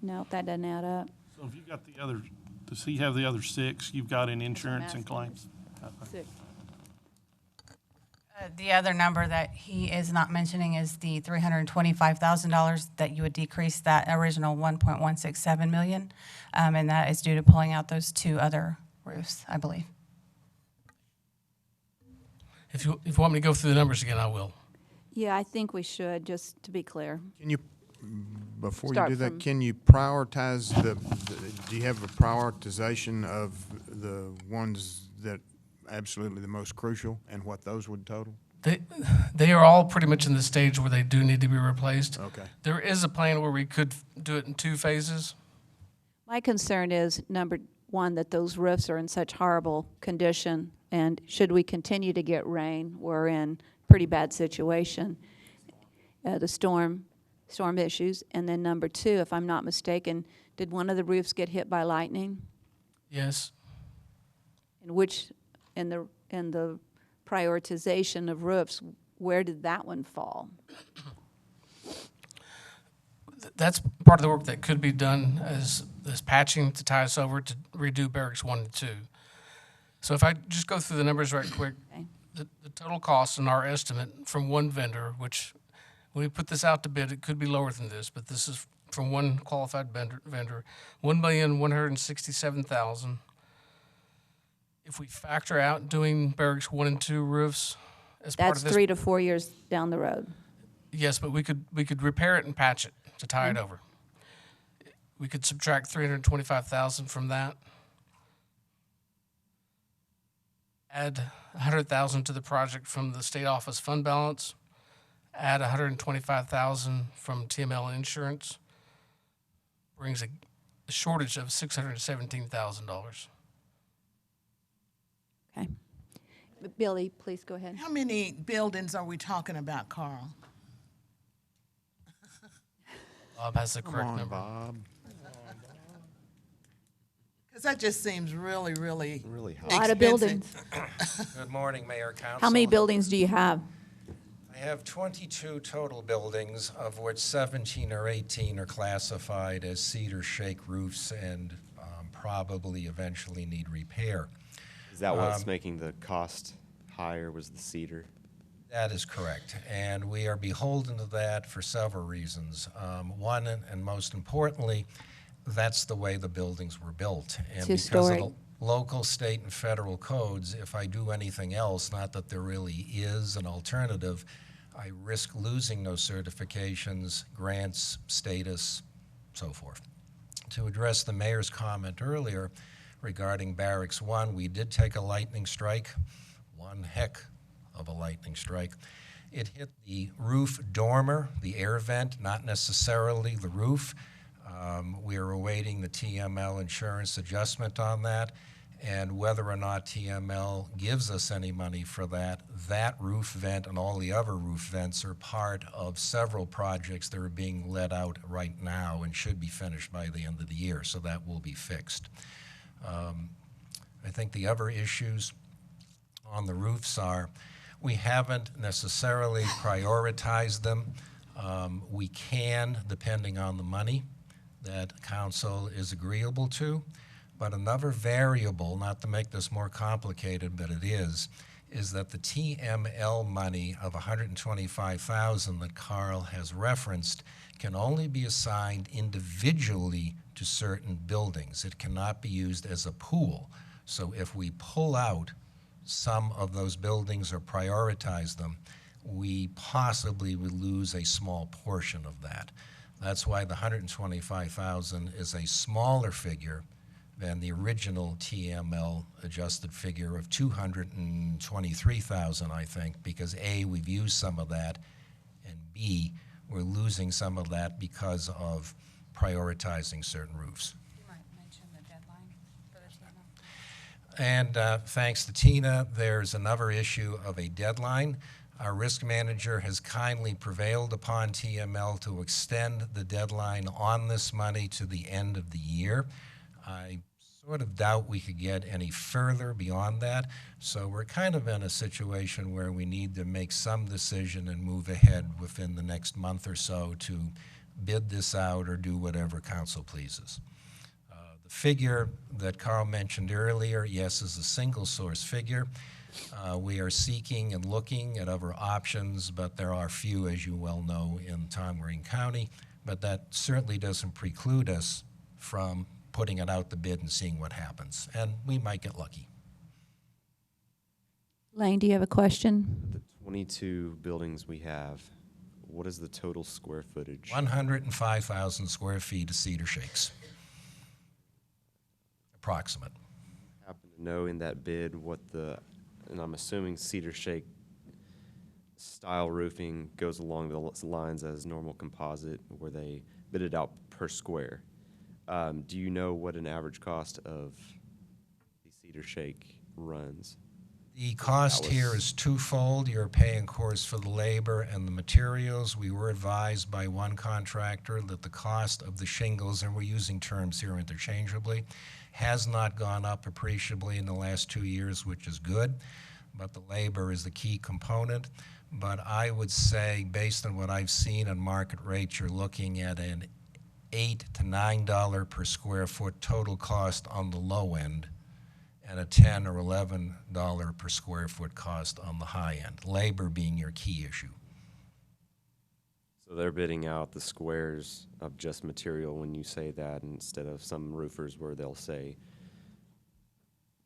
Speaker 1: No, that doesn't add up.
Speaker 11: So if you got the other, does he have the other 6 you've got in insurance and claims?
Speaker 1: Six.
Speaker 4: The other number that he is not mentioning is the $325,000 that you would decrease that original 1.167 million, and that is due to pulling out those 2 other roofs, I believe.
Speaker 19: If you want me to go through the numbers again, I will.
Speaker 1: Yeah, I think we should, just to be clear.
Speaker 15: Can you, before
Speaker 1: Start
Speaker 15: you do that,
Speaker 1: from-
Speaker 15: can you prioritize do you have a prioritization of the ones that absolutely the most crucial and what those would total?
Speaker 19: They are all pretty much in the stage where they do need to be replaced.
Speaker 15: Okay.
Speaker 19: There is a plan where we could do it in 2 phases.
Speaker 1: My concern is, number one, that those roofs are in such horrible condition, and should we continue to get rain, we're in pretty bad situation. The storm issues. And then number 2, if I'm not mistaken, did one of the roofs get hit by lightning?
Speaker 19: Yes.
Speaker 1: And which, in the prioritization of roofs, where did that one fall?
Speaker 19: That's part of the work that could be done as patching to tie us over to redo Barracks 1 and 2. So if I just go through the numbers right quick,
Speaker 1: Okay.
Speaker 19: the total cost in our estimate from one vendor, which when we put this out to bid, it could be lower than this, but this is from one qualified vendor, $1,167,000. If we factor out doing Barracks 1 and 2 roofs as part
Speaker 1: That's
Speaker 19: of this,
Speaker 1: 3 to 4 years down the road.
Speaker 19: yes, but we could repair it and patch it to tie it over. We could subtract $325,000 from that. Add $100,000 to the project from the state office fund balance. Add $125,000 from TML insurance. Brings a shortage of $617,000.
Speaker 1: Okay. Billy, please go ahead.
Speaker 3: How many buildings are we talking about, Carl?
Speaker 19: Bob has the correct number.
Speaker 15: Bob.
Speaker 3: Because that just seems really, really
Speaker 1: A lot of buildings.
Speaker 9: Good morning, Mayor, Council.
Speaker 1: How many buildings do you have?
Speaker 9: I have 22 total buildings, of which 17 or 18 are classified as cedar shake roofs and probably eventually need repair.
Speaker 12: Is that what's making the cost higher, was the cedar?
Speaker 9: That is correct, and we are beholden to that for several reasons. One, and most importantly, that's the way the buildings were built. And
Speaker 1: It's
Speaker 9: because of
Speaker 1: historic.
Speaker 9: the local, state, and federal codes, if I do anything else, not that there really is an alternative, I risk losing those certifications, grants, status, so forth. To address the mayor's comment earlier regarding Barracks 1, we did take a lightning strike, one heck of a lightning strike. It hit the roof dormer, the air vent, not necessarily the roof. We are awaiting the TML insurance adjustment on that, and whether or not TML gives us any money for that, that roof vent and all the other roof vents are part of several projects that are being let out right now and should be finished by the end of the year, so that will be fixed. I think the other issues on the roofs are, we haven't necessarily prioritized them. We can, depending on the money. that council is agreeable to. But another variable, not to make this more complicated, but it is that the TML money of $125,000 that Carl has referenced can only be assigned individually to certain buildings. It cannot be used as a pool. So if we pull out some of those buildings or prioritize them, we possibly would lose a small portion of that. That's why the $125,000 is a smaller figure than the original TML adjusted figure of $223,000, I think, because A, we've used some of that, and B, we're losing some of that because of prioritizing certain roofs.
Speaker 4: You might mention the deadline for the TML.
Speaker 9: And thanks to Tina, there's another issue of a deadline. Our risk manager has kindly prevailed upon TML to extend the deadline on this money to the end of the year. I sort of doubt we could get any further beyond that, so we're kind of in a situation where we need to make some decision and move ahead within the next month or so to bid this out or do whatever council pleases. The figure that Carl mentioned earlier, yes, is a single source figure. We are seeking and looking at other options, but there are few, as you well know, in Tom Green County, but that certainly doesn't preclude us from putting it out the bid and seeing what happens, and we might get lucky.
Speaker 1: Lane, do you have a question?
Speaker 12: The 22 buildings we have, what is the total square footage?
Speaker 9: 105,000 square feet of cedar shakes. Approximate.
Speaker 12: Happen to know in that bid what the, and I'm assuming cedar shake style roofing goes along the lines as normal composite, where they bid it out per square. Do you know what an average cost of the cedar shake runs?
Speaker 9: The cost here is twofold. You're paying, of course, for the labor and the materials. We were advised by one contractor that the cost of the shingles, and we're using terms here interchangeably, has not gone up appreciably in the last 2 years, which is good, but the labor is the key component. But I would say, based on what I've seen in market rates, you're looking at an $8 to $9 per square foot total cost on the low end, and a $10 or $11 per square foot cost on the high end, labor being your key issue.
Speaker 12: So they're bidding out the squares of just material when you say that, instead of some roofers where they'll say,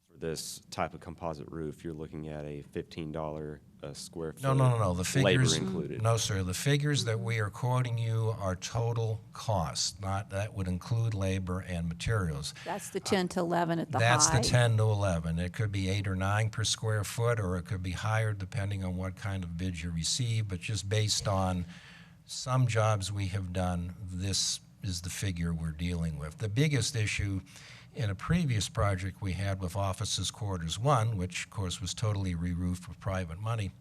Speaker 12: for this type of composite roof, you're looking at a $15 a square foot.
Speaker 9: No. The figures,
Speaker 12: labor included.
Speaker 9: No, sir. The figures that we are quoting you are total cost. Not that would include labor and materials.
Speaker 1: That's the 10 to 11 at the
Speaker 9: That's
Speaker 1: high.
Speaker 9: the 10 to 11. It could be 8 or 9 per square foot, or it could be higher depending on what kind of bids you receive. But just based on some jobs we have done, this is the figure we're dealing with. The biggest issue in a previous project we had with Officers Quarters 1, which of course was totally re-roofed with private money,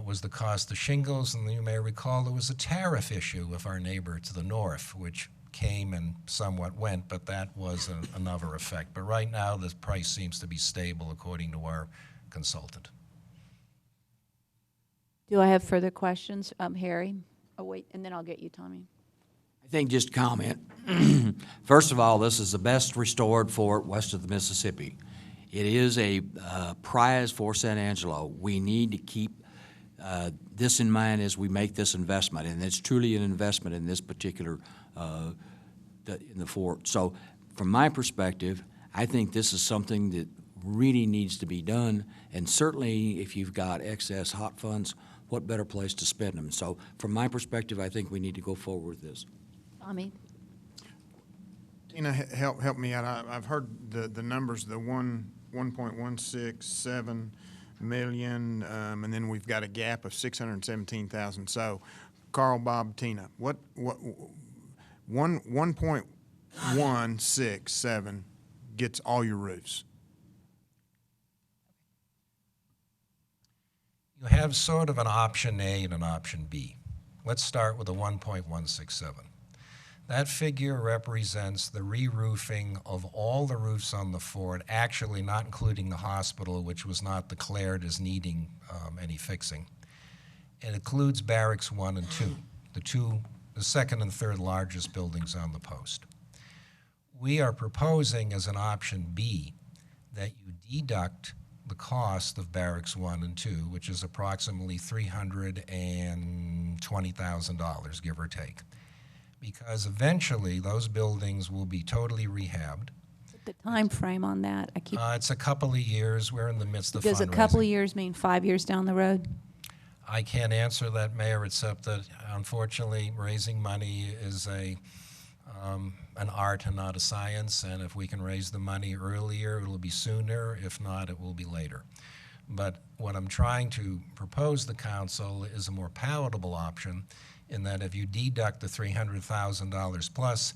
Speaker 9: was the cost of shingles, and you may recall there was a tariff issue with our neighbor to the north, which came and somewhat went, but that was another effect. But right now the price seems to be stable according to our consultant.
Speaker 1: Do I have further questions? Harry? Oh, wait, and then I'll get you, Tommy.
Speaker 6: I think just comment. First of all, this is the best restored fort west of the Mississippi. It is a prize for San Angelo. We need to keep this in mind as we make this investment, and it's truly an investment in this particular in the fort. So from my perspective, I think this is something that really needs to be done, and certainly if you've got excess hot funds, what better place to spend them? So from my perspective, I think we need to go forward with this.
Speaker 1: Tommy?
Speaker 15: Tina, help me out. I've heard the numbers, the 1.167 million, and then we've got a gap of 617,000. So, Carl, Bob, Tina, what 1.167 gets all your roofs?
Speaker 9: You have sort of an option A and an option B. Let's start with the 1.167. That figure represents the re-roofing of all the roofs on the fort, actually not including the hospital, which was not declared as needing any fixing. It includes barracks 1 and 2, the two the second and third largest buildings on the post. We are proposing as an option B that you deduct the cost of Barracks 1 and 2, which is approximately $320,000, give or take. Because eventually those buildings will be totally rehabbed.
Speaker 1: The time frame on that, I keep.
Speaker 9: It's a couple of years. We're in the midst of
Speaker 1: Does a
Speaker 9: fundraising.
Speaker 1: couple of years mean 5 years down the road?
Speaker 9: I can't answer that, Mayor, except that unfortunately raising money is an art and not a science, and if we can raise the money earlier, it'll be sooner. If not, it will be later. But what I'm trying to propose the council is a more palatable option in that if you deduct the $300,000 plus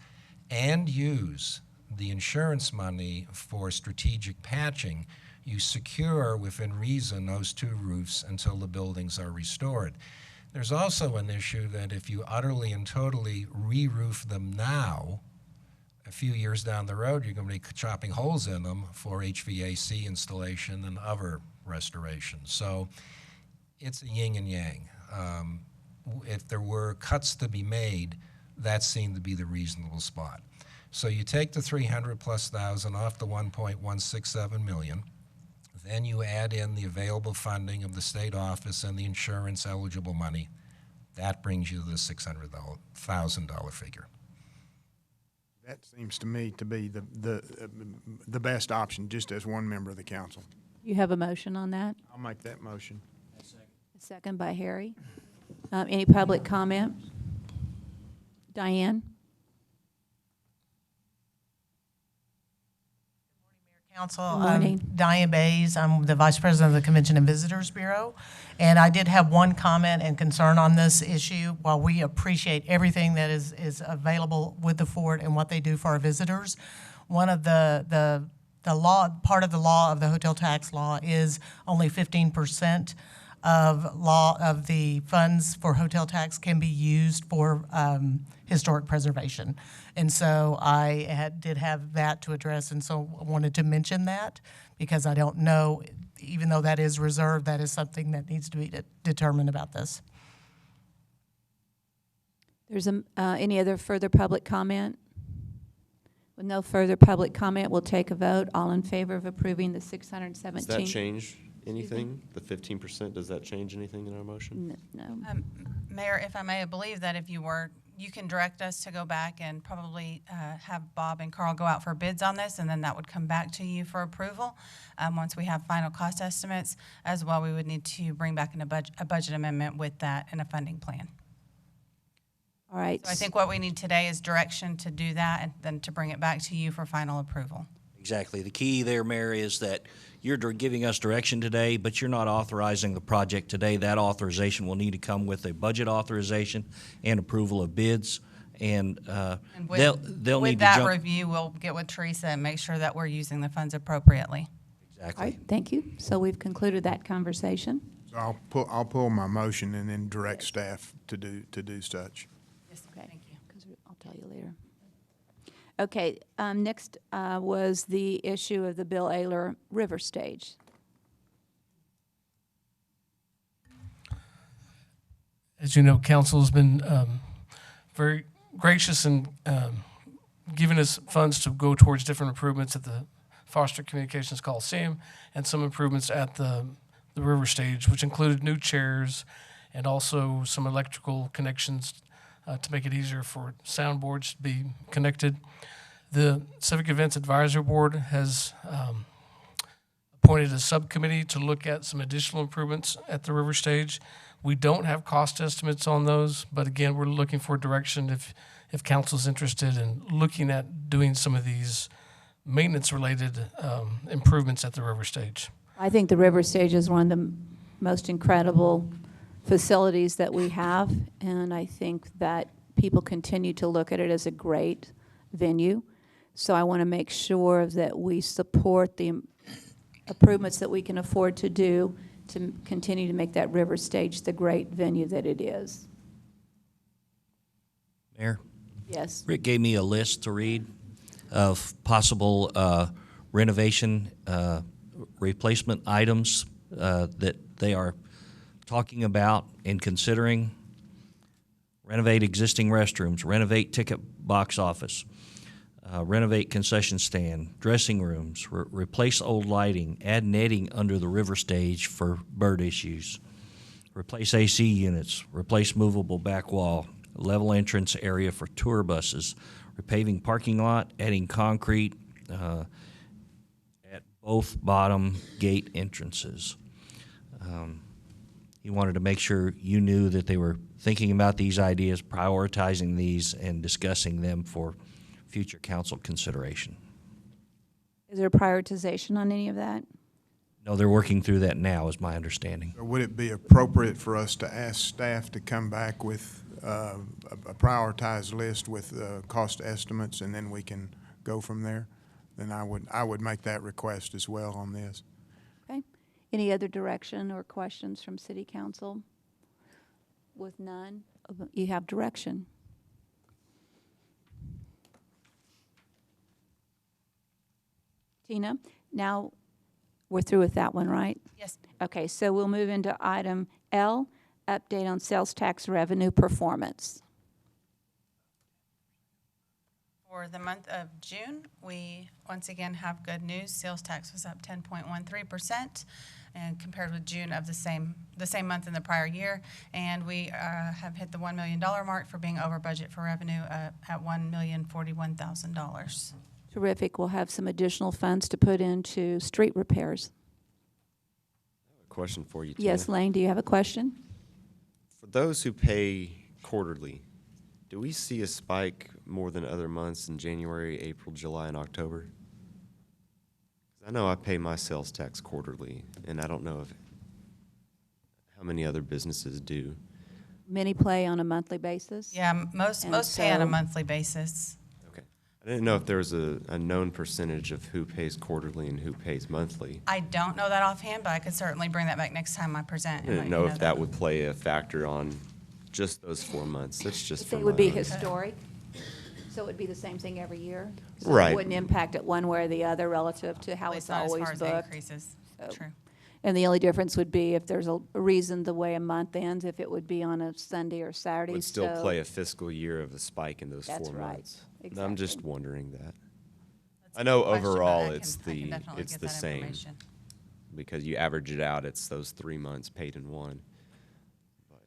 Speaker 9: and use the insurance money for strategic patching, you secure within reason those two roofs until the buildings are restored. There's also an issue that if you utterly and totally re-roof them now, a few years down the road, you're going to be chopping holes in them for HVAC installation and other restoration. So it's a yin and yang. If there were cuts to be made, that seemed to be the reasonable spot. So you take the 300,000+ off the 1.167 million, then you add in the available funding of the state office and the insurance eligible money. That brings you to the $600,000 figure.
Speaker 15: That seems to me to be the best option, just as one member of the council.
Speaker 1: You have a motion on that?
Speaker 15: I'll make that motion.
Speaker 1: A second by Harry. Any public comment? Diane?
Speaker 2: Council,
Speaker 1: Good morning.
Speaker 2: Diane Bays. I'm the Vice President of the Convention and Visitors Bureau. And I did have one comment and concern on this issue. While we appreciate everything that is available with the fort and what they do for our visitors, one of the law, part of the law of the hotel tax law is only 15% of the funds for hotel tax can be used for historic preservation. And so I did have that to address, and so I wanted to mention that because I don't know, even though that is reserved, that is something that needs to be determined about this.
Speaker 1: There's any other further public comment? With no further public comment, we'll take a vote. All in favor of approving the 617.
Speaker 12: Does that change anything? The 15%, does that change anything in our motion?
Speaker 1: No.
Speaker 4: Mayor, if I may, I believe that if you can direct us to go back and probably have Bob and Carl go out for bids on this, and then that would come back to you for approval. Once we have final cost estimates, as well, we would need to bring back a budget amendment with that and a funding plan.
Speaker 1: All right.
Speaker 4: So I think what we need today is direction to do that and then to bring it back to you for final approval.
Speaker 7: Exactly. The key there, Mayor, is that you're giving us direction today, but you're not authorizing the project today. That authorization will need to come with a budget authorization and approval of bids, and they'll need to jump.
Speaker 4: With that review, we'll get with Teresa and make sure that we're using the funds appropriately.
Speaker 7: Exactly.
Speaker 1: All right, thank you. So we've concluded that conversation.
Speaker 15: So I'll pull my motion and then direct staff to do such.
Speaker 4: Yes,
Speaker 1: Okay.
Speaker 4: thank you.
Speaker 1: I'll tell you later. Okay, next was the issue of the Bill Ayler River Stage.
Speaker 19: As you know, council has been very gracious in giving us funds to go towards different improvements at the Foster Communications Coliseum and some improvements at the River Stage, which included new chairs and also some electrical connections to make it easier for soundboards to be connected. The Civic Events Advisory Board has appointed a subcommittee to look at some additional improvements at the River Stage. We don't have cost estimates on those, but again, we're looking for direction if council's interested in looking at doing some of these maintenance-related improvements at the River Stage.
Speaker 1: I think the River Stage is one of the most incredible facilities that we have, and I think that people continue to look at it as a great venue. So I want to make sure that we support the improvements that we can afford to do to continue to make that River Stage the great venue that it is.
Speaker 7: Mayor?
Speaker 1: Yes.
Speaker 7: Rick gave me a list to read of possible renovation replacement items that they are talking about and considering. renovate existing restrooms, renovate ticket box office, renovate concession stand, dressing rooms, replace old lighting, add netting under the river stage for bird issues, replace AC units, replace movable back wall, level entrance area for tour buses, repaving parking lot, adding concrete at both bottom gate entrances. He wanted to make sure you knew that they were thinking about these ideas, prioritizing these, and discussing them for future council consideration.
Speaker 1: Is there prioritization on any of that?
Speaker 7: No, they're working through that now, is my understanding.
Speaker 15: So would it be appropriate for us to ask staff to come back with a prioritized list with cost estimates, and then we can go from there? Then I would make that request as well on this.
Speaker 1: Okay. Any other direction or questions from City Council? With none, you have direction. Tina, now we're through with that one, right?
Speaker 4: Yes.
Speaker 1: Okay, so we'll move into item L, update on sales tax revenue performance.
Speaker 4: For the month of June, we once again have good news. Sales tax was up 10.13%, and compared with June of the same month in the prior year. And we have hit the $1 million mark for being over budget for revenue at $1,041,000.
Speaker 1: Terrific. We'll have some additional funds to put into street repairs.
Speaker 12: Question for you, Tina.
Speaker 1: Yes, Lane, do you have a question?
Speaker 12: For those who pay quarterly, do we see a spike more than other months in January, April, July, and October? 'Cause I know I pay my sales tax quarterly, and I don't know how many other businesses do.
Speaker 1: Many play on a monthly basis?
Speaker 4: Yeah, most pay on a monthly basis.
Speaker 12: I didn't know if there was a known percentage of who pays quarterly and who pays monthly.
Speaker 4: I don't know that offhand, but I could certainly bring that back next time I present.
Speaker 12: I didn't know if that would play a factor on just those 4 months. That's just for
Speaker 1: It would be
Speaker 12: my own.
Speaker 1: historic, so it would be the same thing every year? So
Speaker 12: Right.
Speaker 1: it wouldn't impact it one way or the other relative to how it's
Speaker 4: not as
Speaker 1: always
Speaker 4: far as the
Speaker 1: booked?
Speaker 4: increases.
Speaker 1: So-
Speaker 4: True.
Speaker 1: And the only difference would be if there's a reason the way a month ends, if it would be on a Sunday or Saturday.
Speaker 12: Would still
Speaker 1: so-
Speaker 12: play a fiscal year of a spike in those
Speaker 1: That's
Speaker 12: 4
Speaker 1: right.
Speaker 12: months. And I'm just
Speaker 1: Exactly.
Speaker 12: wondering that.
Speaker 4: That's a
Speaker 12: I know
Speaker 4: good question, but
Speaker 12: overall
Speaker 4: I can
Speaker 12: it's
Speaker 4: definitely
Speaker 12: it's
Speaker 4: get
Speaker 12: the
Speaker 4: that
Speaker 12: same.
Speaker 4: information.
Speaker 12: Because you average it out, it's those 3 months paid in one. But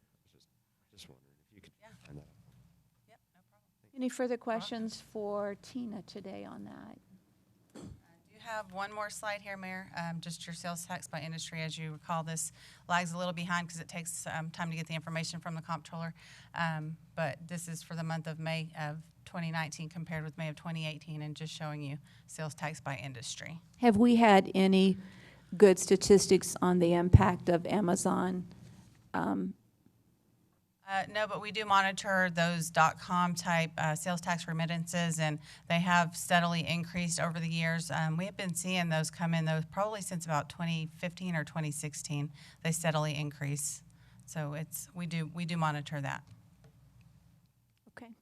Speaker 12: just wondering if you could find that.
Speaker 1: Any further questions for Tina today on that?
Speaker 4: You have one more slide here, Mayor, just your sales tax by industry. As you recall, this lags a little behind because it takes time to get the information from the comptroller. But this is for the month of May of 2019 compared with May of 2018, and just showing you sales tax by industry.
Speaker 1: Have we had any good statistics on the impact of Amazon?
Speaker 4: No, but we do monitor those .com type sales tax remittances, and they have steadily increased over the years. We have been seeing those come in, those probably since about 2015 or 2016. They steadily increase, so we do monitor that.
Speaker 1: Okay.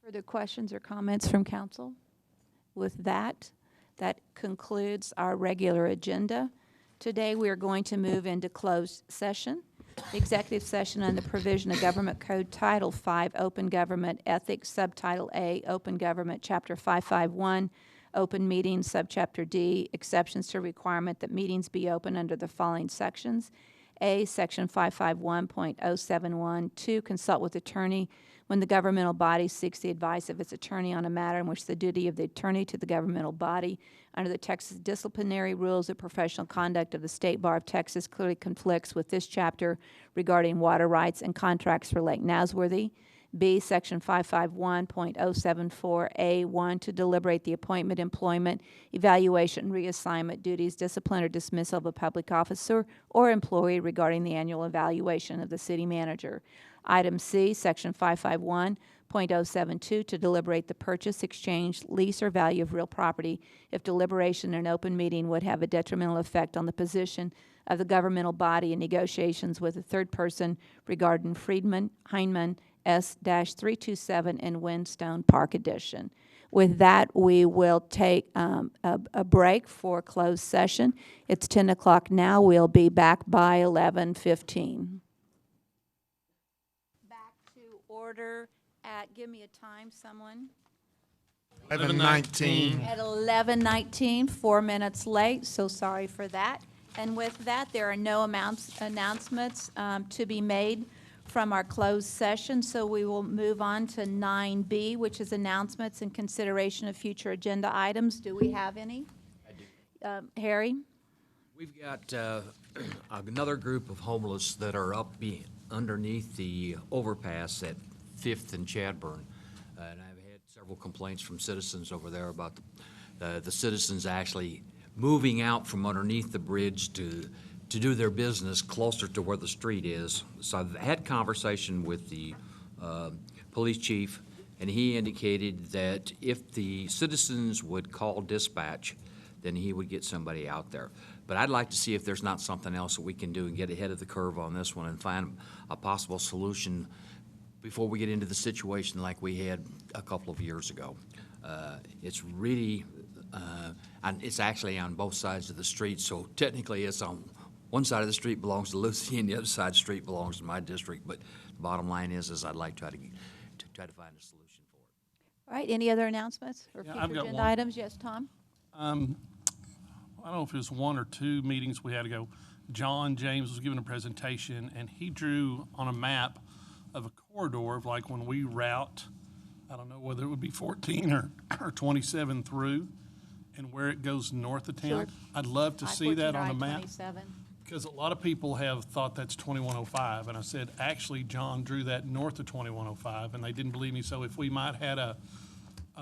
Speaker 1: Further questions or comments from council? With that concludes our regular agenda. Today, we are going to move into closed session. The executive session on the provision of Government Code Title V, Open Government Ethics, Subtitle A, Open Government, Chapter 551, Open Meetings, Subchapter D, exceptions to requirement that meetings be open under the following sections. A, Section 551.071, 2, consult with attorney when the governmental body seeks the advice of its attorney on a matter in which the duty of the attorney to the governmental body under the Texas Disciplinary Rules of Professional Conduct of the State Bar of Texas clearly conflicts with this chapter regarding water rights and contracts for Lake Nasworthy. B, Section 551.074A1, to deliberate the appointment, employment, evaluation, reassignment, duties, discipline, or dismissal of a public officer or employee regarding the annual evaluation of the city manager. Item C, Section 551.072, to deliberate the purchase, exchange, lease, or value of real property if deliberation in an open meeting would have a detrimental effect on the position of the governmental body in negotiations with a third person regarding Friedman, Heinemann, S-327 and Windstone Park Edition. With that, we will take a break for closed session. It's 10 o'clock now. We'll be back by 11:15. Back to order. order at, give me a time, someone.
Speaker 15: 11:19.
Speaker 1: At 11:19, 4 minutes late, so sorry for that. And with that, there are no announcements to be made from our closed session, so we will move on to 9B, which is announcements and consideration of future agenda items. Do we have any?
Speaker 6: I do.
Speaker 1: Harry?
Speaker 6: We've got another group of homeless that are up underneath the overpass at 5th and Chadburn. And I've had several complaints from citizens over there about the citizens actually moving out from underneath the bridge to do their business closer to where the street is. So I've had conversation with the police chief, and he indicated that if the citizens would call dispatch, then he would get somebody out there. But I'd like to see if there's not something else that we can do and get ahead of the curve on this one and find a possible solution before we get into the situation like we had a couple of years ago. It's really, and it's actually on both sides of the street, so technically it's on one side of the street belongs to Lucy and the other side of the street belongs to my district, but the bottom line is I'd like to try to find a solution for it.
Speaker 1: All right, any other announcements or
Speaker 11: Yeah,
Speaker 1: future
Speaker 11: I've got
Speaker 1: agenda
Speaker 11: one.
Speaker 1: items? Yes, Tom?
Speaker 11: I don't know if it was 1 or 2 meetings we had ago. John James was giving a presentation, and he drew on a map of a corridor of like when we route, I don't know whether it would be 14 or 27 through, and where it goes north of town.
Speaker 1: Sure.
Speaker 11: I'd love to see that on the map.
Speaker 1: I-27.
Speaker 11: Because a lot of people have thought that's 2105, and I said, actually, John drew that north of 2105, and they didn't believe me. So if we might had a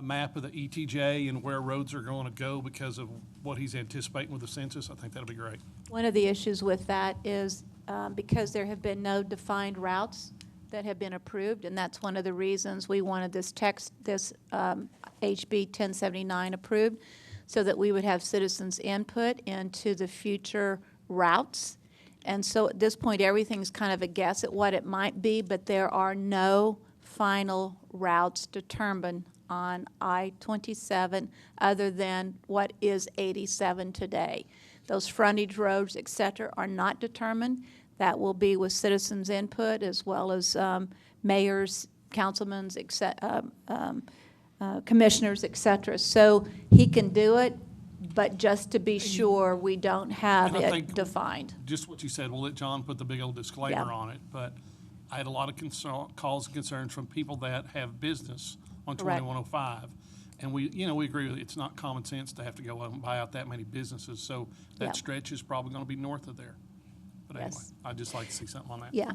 Speaker 11: map of the ETJ and where roads are going to go because of what he's anticipating with the census, I think that'll be great.
Speaker 1: One of the issues with that is because there have been no defined routes that have been approved, and that's one of the reasons we wanted this HB 1079 approved, so that we would have citizens' input into the future routes. And so at this point, everything's kind of a guess at what it might be, but there are no final routes determined on I-27 other than what is 87 today. Those frontage roads, et cetera, are not determined. That will be with citizens' input as well as mayors, councilmen's, commissioners, et cetera. So he can do it, but just to be sure, we don't have
Speaker 11: And I
Speaker 1: it
Speaker 11: think
Speaker 1: defined.
Speaker 11: Just what you said, we'll let John put the big old disclaimer
Speaker 1: Yeah.
Speaker 11: on it, but I had a lot of calls and concerns from people that have business on
Speaker 1: Correct.
Speaker 11: 2105. And we agree with it. It's not common sense to have to go out and buy out that many businesses, so that
Speaker 1: Yeah.
Speaker 11: stretch is probably going to be north of there. But anyway,
Speaker 1: Yes.
Speaker 11: I'd just like to see something on that.
Speaker 1: Yeah.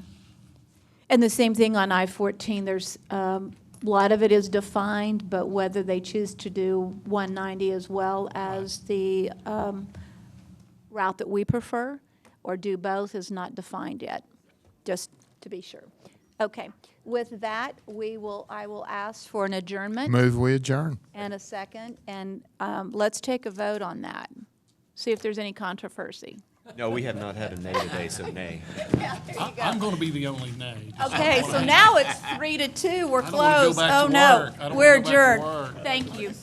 Speaker 1: And the same thing on I-14, there's, a lot of it is defined, but whether they choose to do 190 as well as the route that we prefer, or do both is not defined yet, just to be sure. Okay, with that, I will ask for an adjournment.
Speaker 15: Move we adjourn.
Speaker 1: And a second, and let's take a vote on that. See if there's any controversy.
Speaker 12: No, we have not had a nay today, so nay.
Speaker 11: I'm going to be the only nay.
Speaker 1: Okay, so now it's 3-2, we're
Speaker 11: I don't wanna go
Speaker 1: closed.
Speaker 11: back to
Speaker 1: Oh, no,
Speaker 11: work. I don't wanna
Speaker 1: we're
Speaker 11: go back to
Speaker 1: adjourned.
Speaker 11: work.
Speaker 1: Thank you.